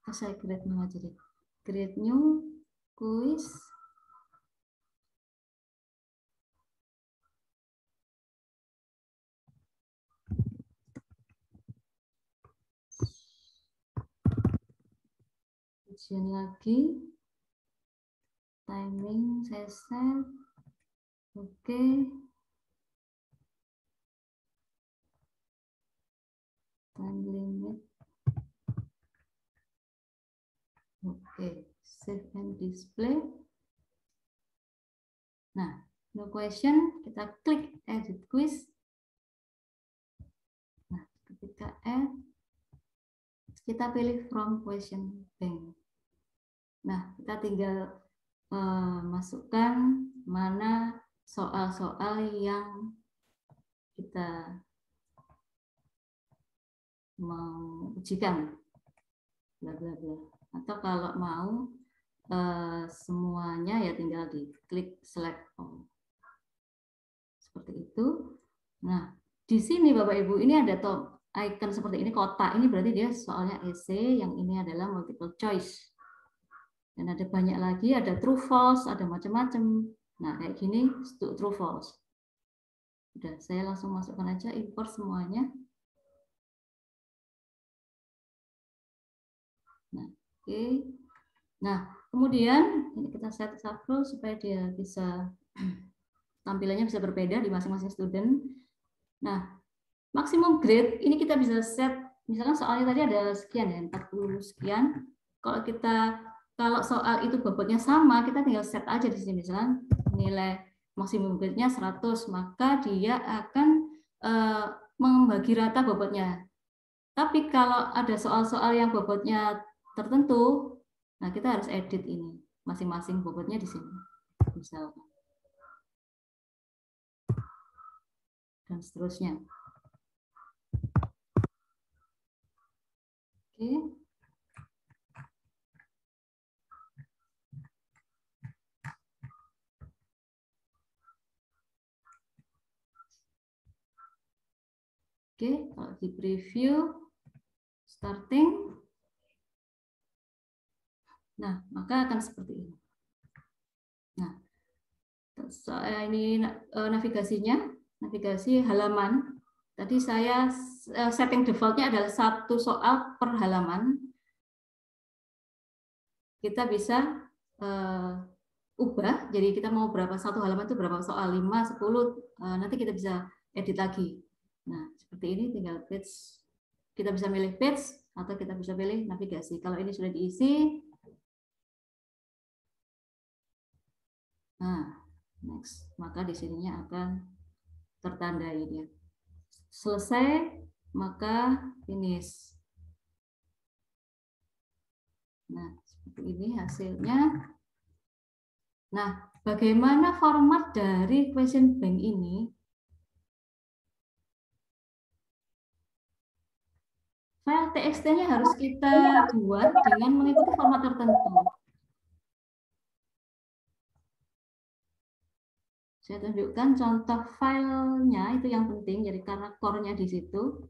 saya create new aja deh. Create new quiz. Ujian lagi. Timing saya set. Oke. Time limit. Oke, save and display. Nah, no question, kita klik edit quiz. Nah, ketika add, kita pilih from question bank. Nah, kita tinggal masukkan mana soal-soal yang kita mau ujikan, bla bla bla. Atau kalau mau semuanya ya tinggal diklik select all. Seperti itu. Nah, di sini Bapak Ibu ini ada icon seperti ini, kotak. Ini berarti dia soalnya essay, yang ini adalah multiple choice. Dan ada banyak lagi, ada true false, ada macam-macam. Nah, kayak gini true false. Udah, saya langsung masukkan aja, import semuanya. Nah, oke. Nah, kemudian ini kita set shuffle supaya dia bisa tampilannya bisa berbeda di masing-masing student. Nah, maksimum grade ini kita bisa set, misalkan soalnya tadi ada sekian ya, 40 sekian. Kalau soal itu bobotnya sama, kita tinggal set aja di sini, misalkan nilai maksimum grade-nya 100, maka dia akan membagi rata bobotnya. Tapi kalau ada soal-soal yang bobotnya tertentu, nah kita harus edit ini, masing-masing bobotnya di sini, misalkan. Dan seterusnya. Oke. Oke, kalau di preview, starting. Nah, maka akan seperti ini. Nah, ini navigasinya, navigasi halaman. Tadi saya setting defaultnya adalah 1 soal per halaman. Kita bisa ubah, jadi kita mau berapa, 1 halaman itu berapa soal, 5, 10, nanti kita bisa edit lagi. Nah, seperti ini tinggal page. Kita bisa milih page atau kita bisa pilih navigasi. Kalau ini sudah diisi, nah, next, maka di sininya akan tertandai dia. Selesai, maka finish. Nah, seperti ini hasilnya. Nah, bagaimana format dari question bank ini? File TXT-nya harus kita buat dengan mengikuti format tertentu. Saya tunjukkan contoh filenya, itu yang penting, jadi karena core-nya di situ.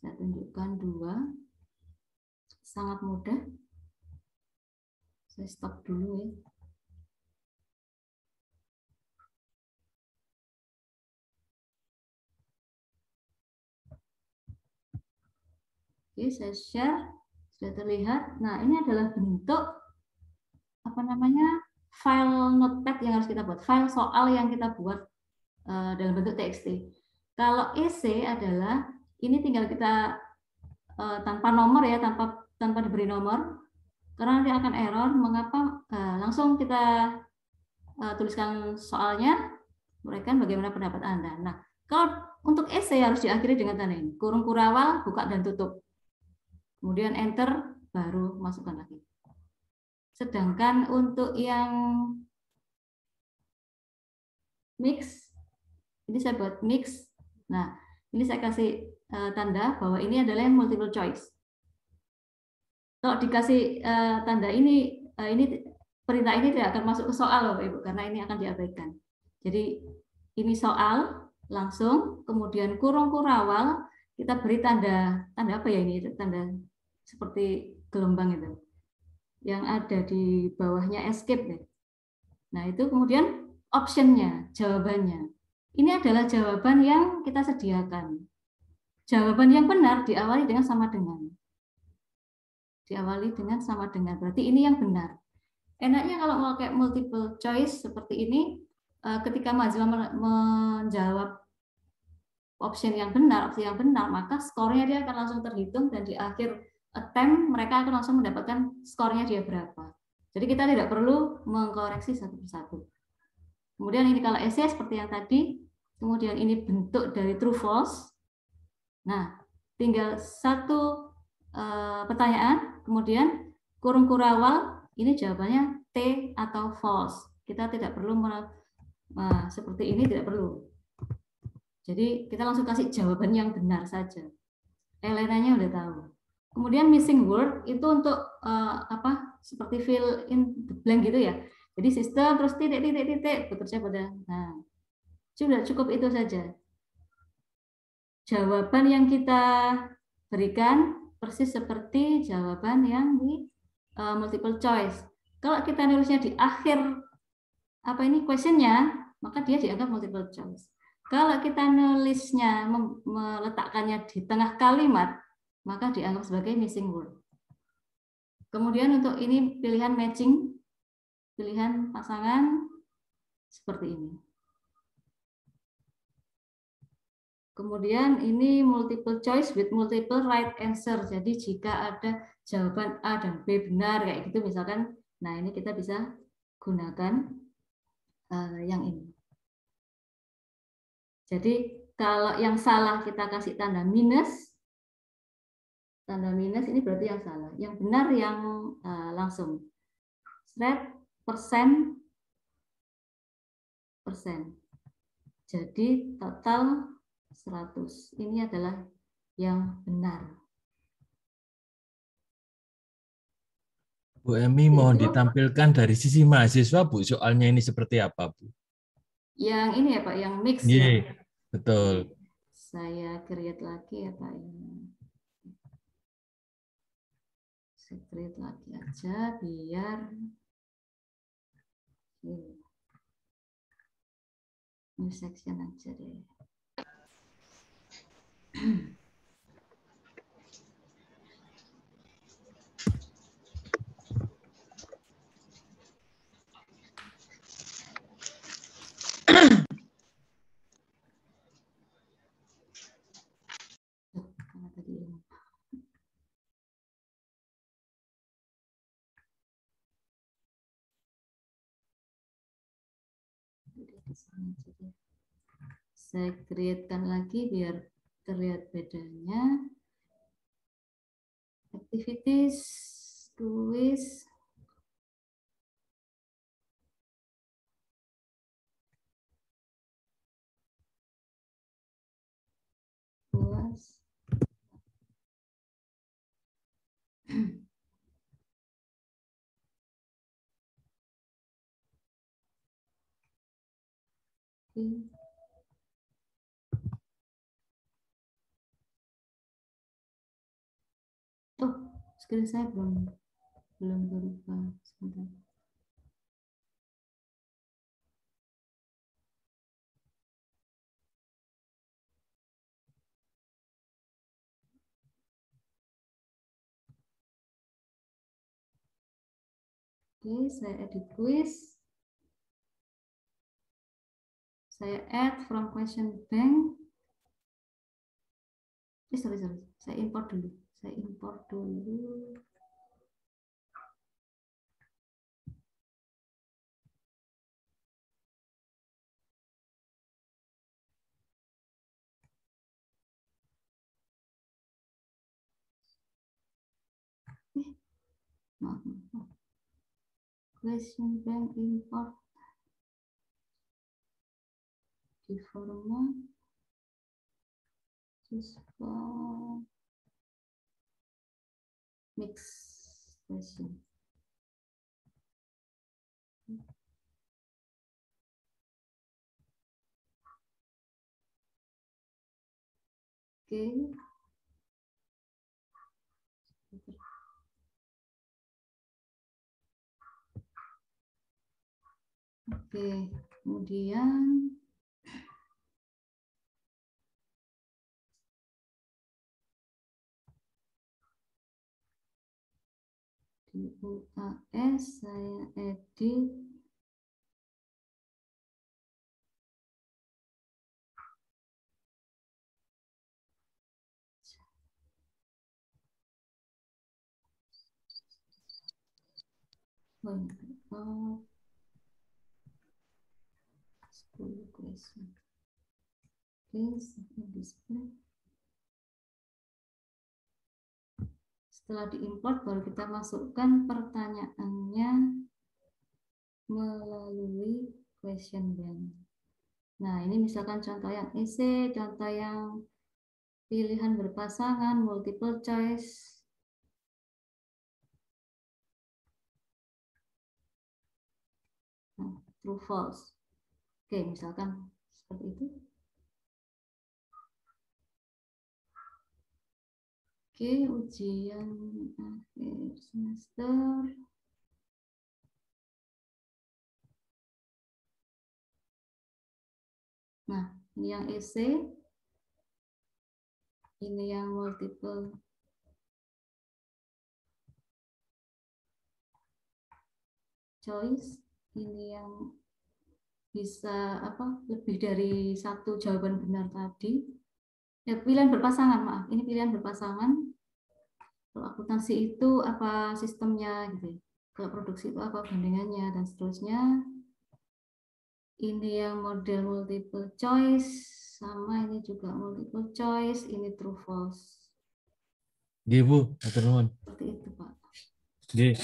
Saya tunjukkan 2. Sangat mudah. Saya stop dulu ya. Oke, saya share. Sudah terlihat. Nah, ini adalah bentuk apa namanya? File notepad yang harus kita buat, file soal yang kita buat dalam bentuk TXT. Kalau EC adalah ini tinggal kita tanpa nomor ya, tanpa diberi nomor, karena nanti akan error. Mengapa? Langsung kita tuliskan soalnya, uraikan bagaimana pendapat Anda. Nah, kalau untuk EC harus diakhiri dengan tanda ini, kurung kurawal, buka dan tutup. Kemudian enter, baru masukkan lagi. Sedangkan untuk yang mix, ini saya buat mix. Nah, ini saya kasih tanda bahwa ini adalah yang multiple choice. Kalau dikasih tanda ini perintah ini tidak akan masuk ke soal loh, Ibu, karena ini akan diabaikan. Jadi ini soal langsung, kemudian kurung kurawal, kita beri tanda apa ya ini? Tanda seperti gelombang itu. Yang ada di bawahnya escape ya. Nah, itu kemudian optionnya, jawabannya. Ini adalah jawaban yang kita sediakan. Jawaban yang benar diawali dengan sama dengan. Diawali dengan sama dengan. Berarti ini yang benar. Enaknya kalau mau kayak multiple choice seperti ini, ketika mahasiswa menjawab opsi yang benar, maka skornya dia akan langsung terhitung dan di akhir attempt mereka akan langsung mendapatkan skornya dia berapa. Jadi kita tidak perlu mengkoreksi satu persatu. Kemudian ini kalau essay seperti yang tadi, kemudian ini bentuk dari true false. Nah, tinggal satu pertanyaan, kemudian kurung kurawal, ini jawabannya T atau false. Kita tidak perlu seperti ini, tidak perlu. Jadi kita langsung kasih jawaban yang benar saja. Elenanya udah tahu. Kemudian missing word itu untuk seperti fill in the blank gitu ya. Jadi sistem terus titik bekerja pada. Nah, sudah cukup itu saja. Jawaban yang kita berikan persis seperti jawaban yang di multiple choice. Kalau kita nulisnya di akhir questionnya, maka dia dianggap multiple choice. Kalau kita nulisnya meletakkannya di tengah kalimat, maka dianggap sebagai missing word. Kemudian untuk ini pilihan matching, pilihan pasangan seperti ini. Kemudian ini multiple choice with multiple right answer. Jadi jika ada jawaban A dan B benar kayak gitu misalkan, nah ini kita bisa gunakan yang ini. Jadi kalau yang salah kita kasih tanda minus. Tanda minus ini berarti yang salah. Yang benar yang langsung. Persen. Jadi total 100. Ini adalah yang benar. Bu Emi mohon ditampilkan dari sisi mahasiswa, Bu, soalnya ini seperti apa, Bu? Yang ini ya Pak, yang mix yeah, ya. Betul. Saya create lagi ya Pak. Saya create lagi aja biar new section aja deh. Saya create-kan lagi biar terlihat bedanya. Activities, quiz, puas. Screen saya belum berubah. Sebentar. Oke, saya edit quiz. Saya add from question bank. Sorry. Saya import dulu. Maaf. Question bank import di format mix question. Oke. Oke, kemudian di UAS saya edit question. Oke, display. Setelah diimport baru kita masukkan pertanyaannya melalui question bank. Nah, ini misalkan contoh yang essay, contoh yang pilihan berpasangan, multiple choice. Nah, true false. Oke, misalkan seperti itu. Oke, ujian akhir semester. Nah, ini yang essay. Ini yang multiple choice. Ini yang bisa lebih dari satu jawaban benar tadi. Ya, pilihan berpasangan, maaf. Ini pilihan berpasangan. Kalau akuntansi itu apa sistemnya gitu ya. Kalau produksi itu apa bandingannya dan seterusnya. Ini yang model multiple choice, sama ini juga multiple choice, ini true false. Nggih, Bu, matur nuwun. Seperti itu, Pak. Nggih.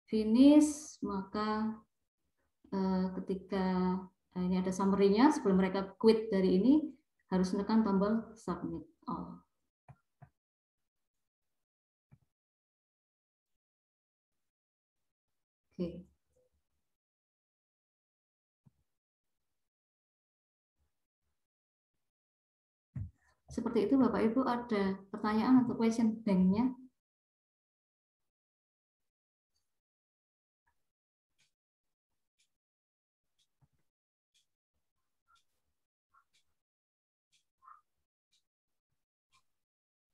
Finish, maka ketika ini ada summary-nya, sebelum mereka quit dari ini harus menekan tombol submit all. Oke. Seperti itu Bapak Ibu, ada pertanyaan untuk question bank-nya?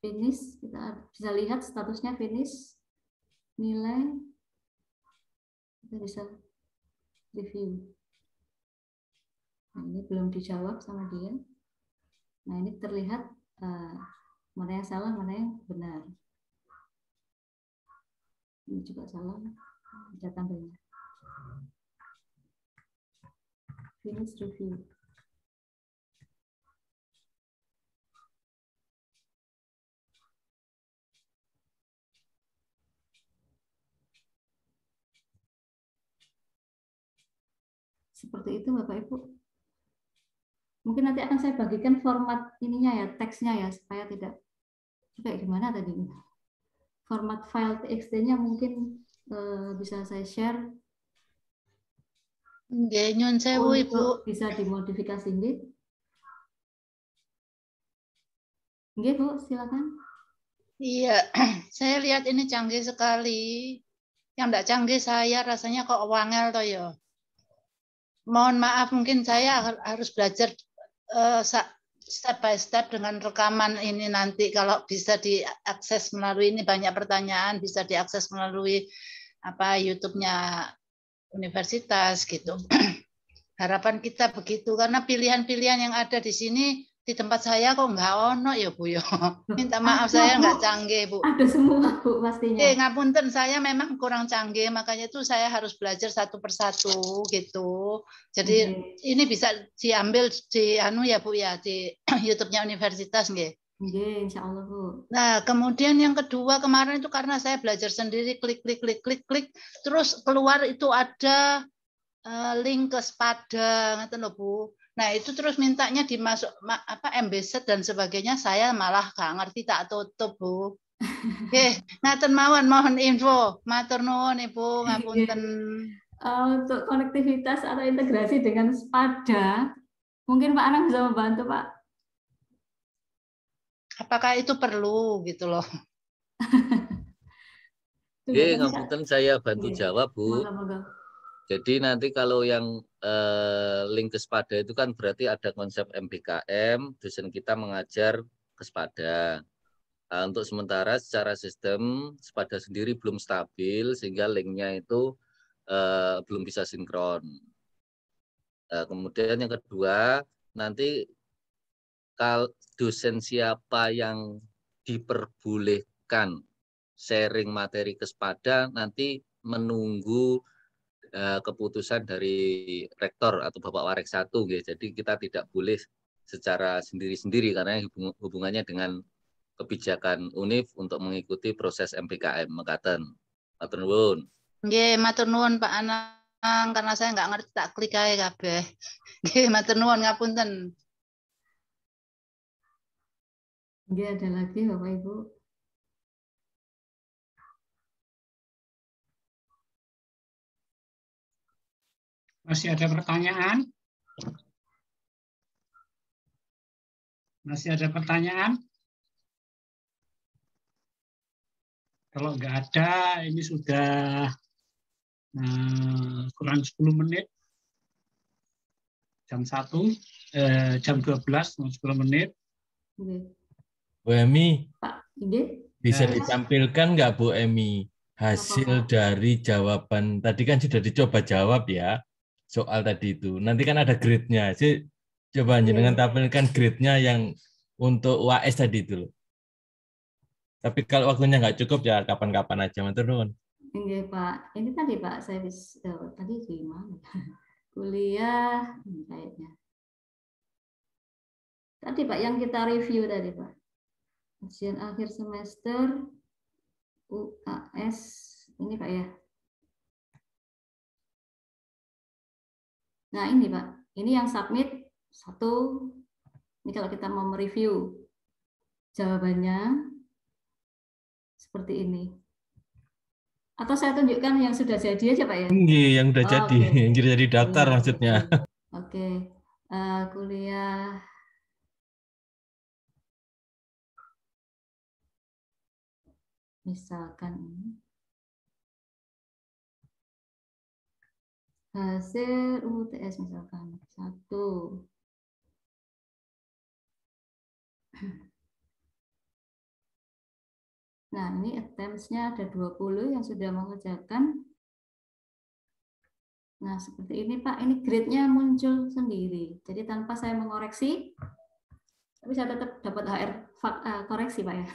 Finish, kita bisa lihat statusnya finish, nilai, kita bisa review. Nah, ini belum dijawab sama dia. Nah, ini terlihat mana yang salah, mana yang benar. Ini juga salah, ada tambahnya. Finish review. Seperti itu Bapak Ibu. Mungkin nanti akan saya bagikan format ininya ya, teksnya ya, supaya tidak kayak gimana tadi. Format file TXT-nya mungkin bisa saya share. Nggih, nyun sewu Ibu. Bisa dimodifikasi nggih. Nggih Bu, silakan. Iya, saya lihat ini canggih sekali. Yang tidak canggih saya rasanya kok wangel toh ya. Mohon maaf, mungkin saya harus belajar step by step dengan rekaman ini nanti. Kalau bisa diakses melalui ini banyak pertanyaan, bisa diakses melalui YouTube-nya universitas gitu. Harapan kita begitu, karena pilihan-pilihan yang ada di sini di tempat saya kok nggak ono ya Bu ya. Minta maaf saya nggak canggih Bu. Ada semua Bu pastinya. Ngapunten, saya memang kurang canggih, makanya itu saya harus belajar satu persatu gitu. Jadi ini bisa diambil di ya Bu ya, di YouTube-nya universitas nggih. Nggih, insya Allah Bu. Nah, kemudian yang kedua kemarin itu karena saya belajar sendiri, klik, terus keluar itu ada link ke Spada, ngeten lho Bu. Nah, itu terus mintanya dimasuk MBZ dan sebagainya, saya malah nggak ngerti, tak tutup Bu. Oke, ngaten mawon, mohon info. Matur nuwun Ibu, ngapunten. Untuk konektivitas atau integrasi dengan Spada, mungkin Pak Anang bisa membantu Pak. Apakah itu perlu gitu loh? Ngapunten, saya bantu jawab Bu. Jadi nanti kalau yang link ke Spada itu kan berarti ada konsep MBKM, dosen kita mengajar ke Spada. Nah, untuk sementara secara sistem Spada sendiri belum stabil sehingga linknya itu belum bisa sinkron. Kemudian yang kedua, nanti kalau dosen siapa yang diperbolehkan sharing materi ke Spada nanti menunggu keputusan dari rektor atau Bapak Warek 1 gitu. Jadi kita tidak boleh secara sendiri-sendiri karena hubungannya dengan kebijakan UNIF untuk mengikuti proses MBKM mekaten. Matur nuwun. Nggih, matur nuwun Pak Anang, karena saya nggak ngerti tak klik ae kabeh. Nggih, matur nuwun ngapunten. Nggih, ada lagi Bapak Ibu. Masih ada pertanyaan? Masih ada pertanyaan? Kalau nggak ada, ini sudah kurang 10 menit. Jam 1, jam 12, 10 menit. Bu Emi, bisa Ya. ditampilkan nggak Bu Emi hasil dari jawaban? Tadi kan sudah dicoba jawab ya, soal tadi itu. Nanti kan ada grade-nya. Coba jenengan tampilkan grade-nya yang untuk UAS tadi itu. Tapi kalau waktunya nggak cukup ya kapan-kapan aja, matur nuwun. Enggak Pak, ini tadi Pak saya tadi di mana? Kuliah kayaknya. Tadi Pak yang kita review tadi Pak. Ujian akhir semester UAS ini Pak ya. Nah ini Pak, ini yang submit 1. Ini kalau kita mau mereview jawabannya seperti ini. Atau saya tunjukkan yang sudah jadi aja Pak ya? Iya, yang sudah jadi, okay. yang jadi daftar maksudnya. Oke. Kuliah misalkan ini hasil UTS misalkan 1. Nah, ini attempts-nya ada 20 yang sudah mengerjakan. Nah, seperti ini Pak, ini grade-nya muncul sendiri. Jadi tanpa saya mengoreksi, tapi saya tetap dapat HR koreksi Pak ya.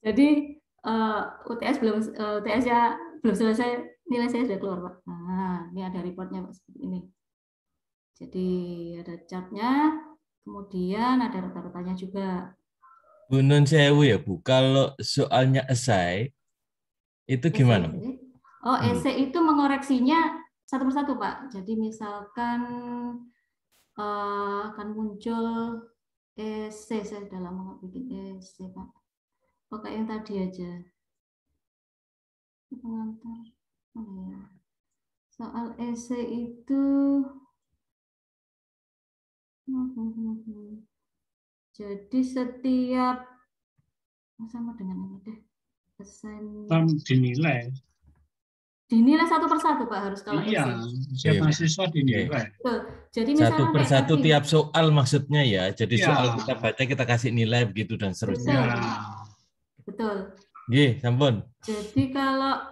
Jadi UTS-nya belum selesai, nilai saya sudah keluar Pak. Nah, ini ada reportnya Pak seperti ini. Jadi ada chart-nya, kemudian ada rata-ratanya juga. Bu Nun Sewu ya Bu, kalau soalnya essay itu gimana? Oh, essay itu mengoreksinya satu persatu Pak. Jadi misalkan akan muncul essay, saya sudah lama nggak bikin essay Pak. Pakai yang tadi aja. Pengantar. Oh, ya. Soal essay itu Jadi setiap sama dengan ini deh. Dinilai satu persatu Pak harus kalau iya, setiap mahasiswa dinilai. Betul. Jadi Satu misalkan persatu kayak tiap soal maksudnya ya. Jadi Iya. soal kita baca kita kasih nilai begitu dan seterusnya. Betul. Nggih, sampun. Jadi kalau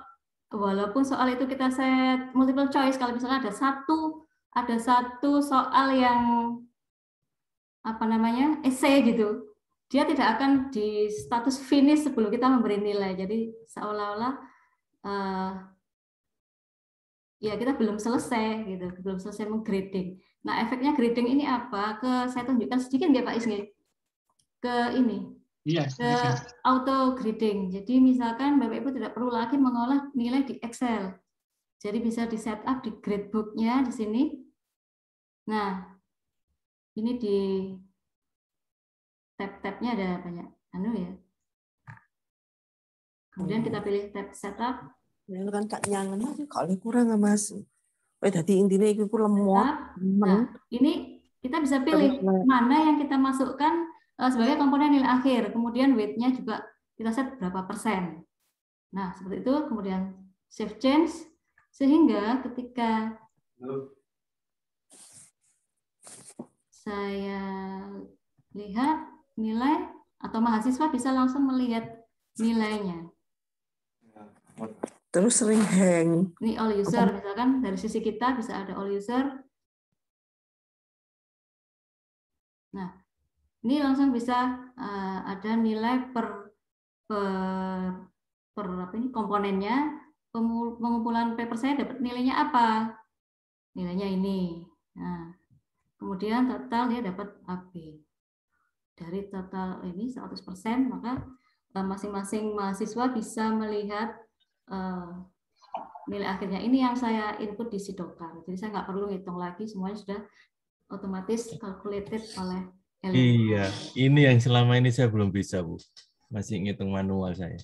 walaupun soal itu kita set multiple choice, kalau misalnya ada satu soal yang apa namanya essay gitu, dia tidak akan di status finish sebelum kita memberi nilai. Jadi seolah-olah ya kita belum selesai gitu, belum selesai menggrading. Nah efeknya grading ini apa? Saya tunjukkan sedikit nggak Pak Isngi? Ke ini. Iya, ke auto grading. Jadi misalkan Bapak Ibu tidak perlu lagi mengolah nilai di Excel. Jadi bisa di setup di gradebook-nya di sini. Nah, ini di tab-tabnya ada banyak ya. Kemudian kita pilih tab setup. Yang kan Kak nyangen aja kalau kurang Mas. Dadi intine iku lemot. Nah, ini kita bisa pilih mana yang kita masukkan sebagai komponen nilai akhir, kemudian weight-nya juga kita set berapa persen. Nah, seperti itu, kemudian save change, sehingga ketika saya lihat nilai atau mahasiswa bisa langsung melihat nilainya. Terus sering hang. Ini all user, misalkan dari sisi kita bisa ada all user. Nah, ini langsung bisa ada nilai per apa ini komponennya, pengumpulan paper saya dapat nilainya apa? Nilainya ini. Nah, kemudian total dia dapat AB. Dari total ini 100%, maka masing-masing mahasiswa bisa melihat nilai akhirnya. Ini yang saya input di Sidokar. Jadi saya nggak perlu ngitung lagi, semuanya sudah otomatis calculated oleh Elena. Iya, ini yang selama ini saya belum bisa, Bu. Masih ngitung manual saya.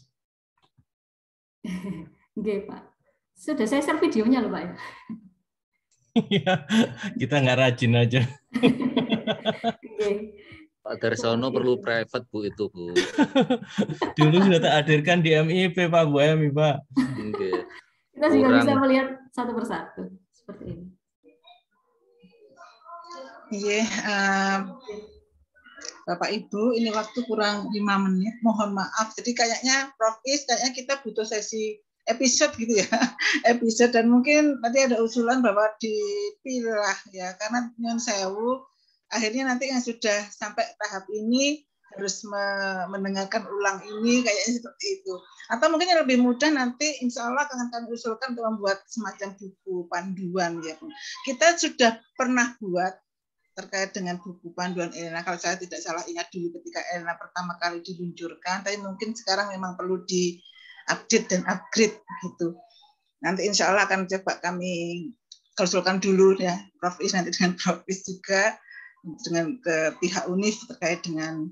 Oke, Pak. Sudah saya share videonya loh, Pak ya. Iya, kita nggak rajin aja. Pak Darsono perlu private, Bu, itu, Bu. Dulu sudah tak hadirkan di MIP, Pak, Bu Emi, Pak. Okay. Kita juga bisa melihat satu persatu, seperti ini. Iya, Bapak Ibu, ini waktu kurang 5 menit, mohon maaf. Jadi kayaknya Prof. Is, kayaknya kita butuh sesi episode gitu ya, episode, dan mungkin nanti ada usulan bahwa dipilah ya, karena nyon sewu, akhirnya nanti yang sudah sampai tahap ini harus mendengarkan ulang ini kayaknya seperti itu. Atau mungkin yang lebih mudah nanti insya Allah akan kami usulkan untuk membuat semacam buku panduan ya. Kita sudah pernah buat terkait dengan buku panduan Elena, kalau saya tidak salah ingat dulu ketika Elena pertama kali diluncurkan, tapi mungkin sekarang memang perlu di-update dan upgrade gitu. Nanti insya Allah akan coba kami konsulkan dulu ya, Prof. Is nanti dengan Prof. Is juga, dengan ke pihak UNIF terkait dengan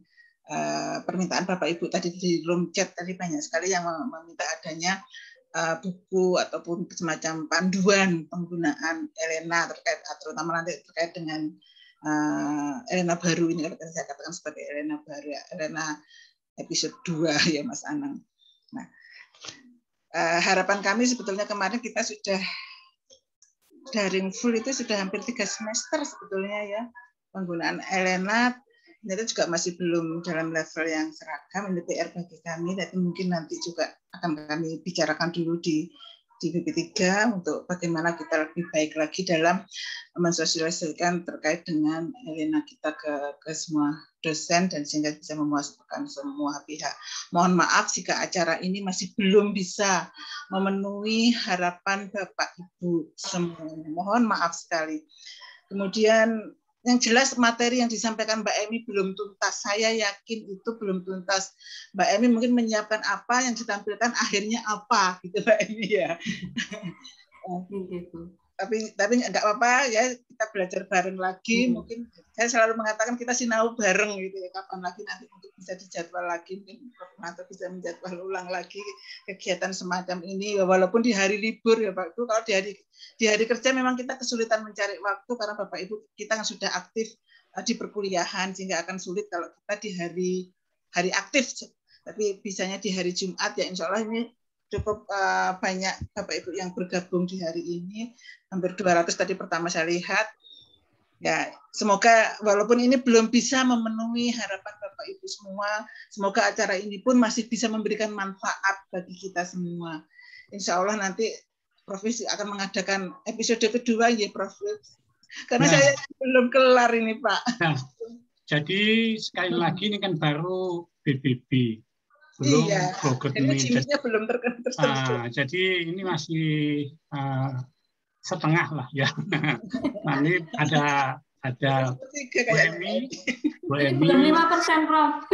permintaan Bapak Ibu tadi di room chat, tadi banyak sekali yang meminta adanya buku ataupun semacam panduan penggunaan Elena terkait, terutama nanti terkait dengan Elena baru ini, kalau saya katakan sebagai Elena baru, Elena episode 2 ya Mas Anang. Nah, harapan kami sebetulnya kemarin kita sudah daring full itu sudah hampir 3 semester sebetulnya ya penggunaan Elena. Itu juga masih belum dalam level yang seragam, ini PR bagi kami, tapi mungkin nanti juga akan kami bicarakan dulu di BP3 untuk bagaimana kita lebih baik lagi dalam mensosialisasikan terkait dengan Elena kita ke semua dosen dan sehingga bisa memuaskan semua pihak. Mohon maaf jika acara ini masih belum bisa memenuhi harapan Bapak Ibu semua. Mohon maaf sekali. Kemudian yang jelas materi yang disampaikan Mbak Emi belum tuntas. Saya yakin itu belum tuntas. Mbak Emi mungkin menyiapkan apa yang ditampilkan akhirnya apa gitu Mbak Emi ya. Tapi nggak apa-apa ya, kita belajar bareng lagi. Mungkin saya selalu mengatakan kita sinau bareng gitu ya. Kapan lagi nanti untuk bisa dijadwal lagi, mungkin atau bisa menjadwal ulang lagi kegiatan semacam ini walaupun di hari libur ya Pak Ibu. Kalau di hari kerja memang kita kesulitan mencari waktu karena Bapak Ibu kita sudah aktif di perkuliahan, sehingga akan sulit kalau kita di hari aktif. Tapi bisanya di hari Jumat, ya insya Allah ini cukup banyak Bapak Ibu yang bergabung di hari ini, hampir 200 tadi pertama saya lihat. Ya, semoga walaupun ini belum bisa memenuhi harapan Bapak Ibu semua, semoga acara ini pun masih bisa memberikan manfaat bagi kita semua. Insya Allah nanti Prof akan mengadakan episode kedua ya Prof. Karena saya belum kelar ini Pak. Nah, jadi sekali lagi ini kan baru BBB, belum Bogor ini. Belum tersentuh. Jadi ini masih setengah lah ya. Nah, ini ada BMI, belum 5%, Prof.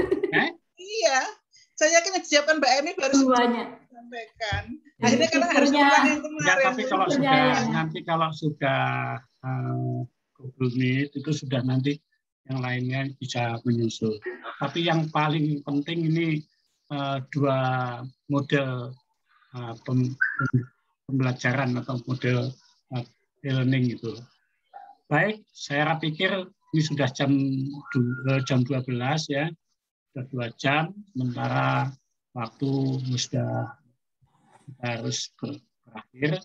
Iya, saya yakin disiapkan Mbak Emi baru banyak sampaikan. Akhirnya karena harus pulang yang kemarin. Ya, tapi kalau sudah Google Meet itu sudah nanti yang lainnya bisa menyusul. Tapi yang paling penting ini dua model pembelajaran atau model e-learning itu. Baik, saya pikir ini sudah jam 12 ya, sudah 2 jam, sementara waktu sudah harus berakhir.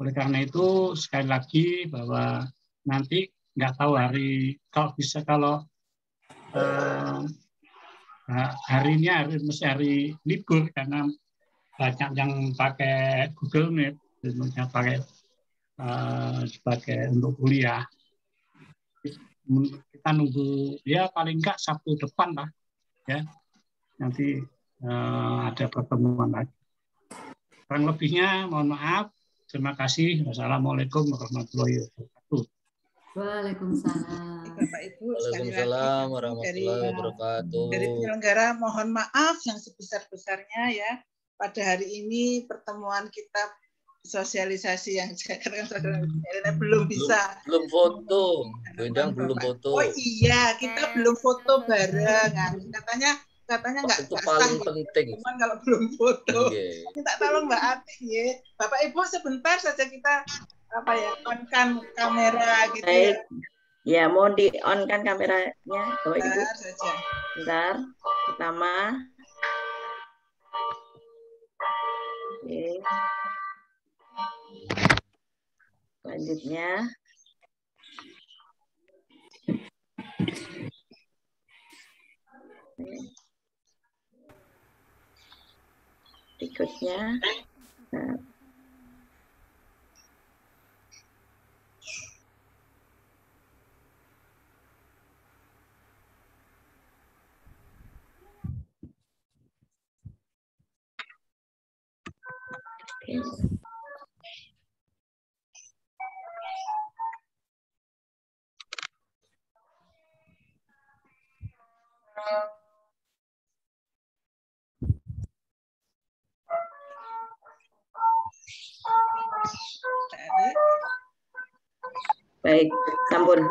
Oleh karena itu sekali lagi bahwa nanti nggak tahu kalau hari ini mesti hari libur karena banyak yang pakai Google Meet, yang pakai sebagai untuk kuliah. Kita nunggu ya paling nggak Sabtu depan lah ya, nanti ada pertemuan lagi. Kurang lebihnya mohon maaf. Terima kasih. Wassalamualaikum warahmatullahi wabarakatuh. Waalaikumsalam. Bapak Ibu, Waalaikumsalam warahmatullahi wabarakatuh. Dari penyelenggara mohon maaf yang sebesar-besarnya ya. Pada hari ini pertemuan kita sosialisasi yang saya katakan belum bisa. Belum foto. Bendang belum foto. Oh iya, kita belum foto bareng. Katanya nggak itu paling penting. Cuman kalau belum foto, minta tolong Mbak Ati ya. Bapak Ibu sebentar saja kita on-kan kamera gitu. Baik. Ya, mohon di on-kan kameranya Bapak Ibu. Saja. Bentar. Pertama. Oke. Selanjutnya. Berikutnya. Nah. Baik, sampun.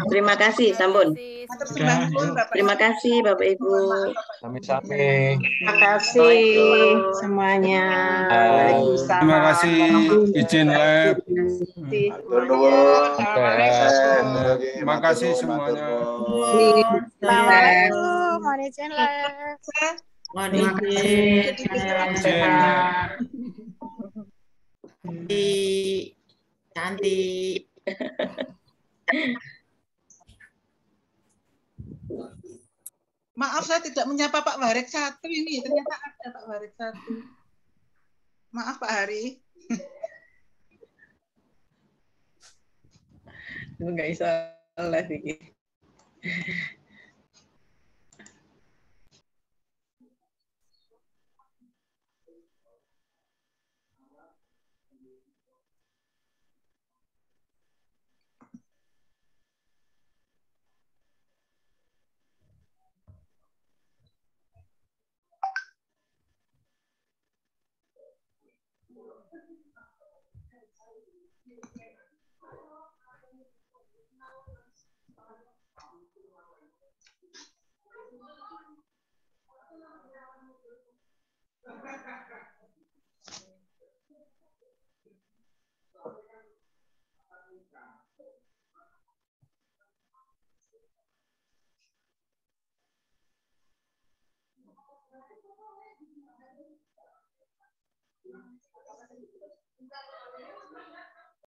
Terima kasih, sampun. Terima kasih Bapak Ibu. Sami-sami. Terima kasih semuanya. Terima kasih izin lab. Terima kasih semuanya. Mohon izin lab. Mohon izin. Cantik. Maaf saya tidak menyapa Pak Warek 1 ini. Ternyata ada Pak Warek 1. Maaf Pak Hari. Nggak bisa live ini.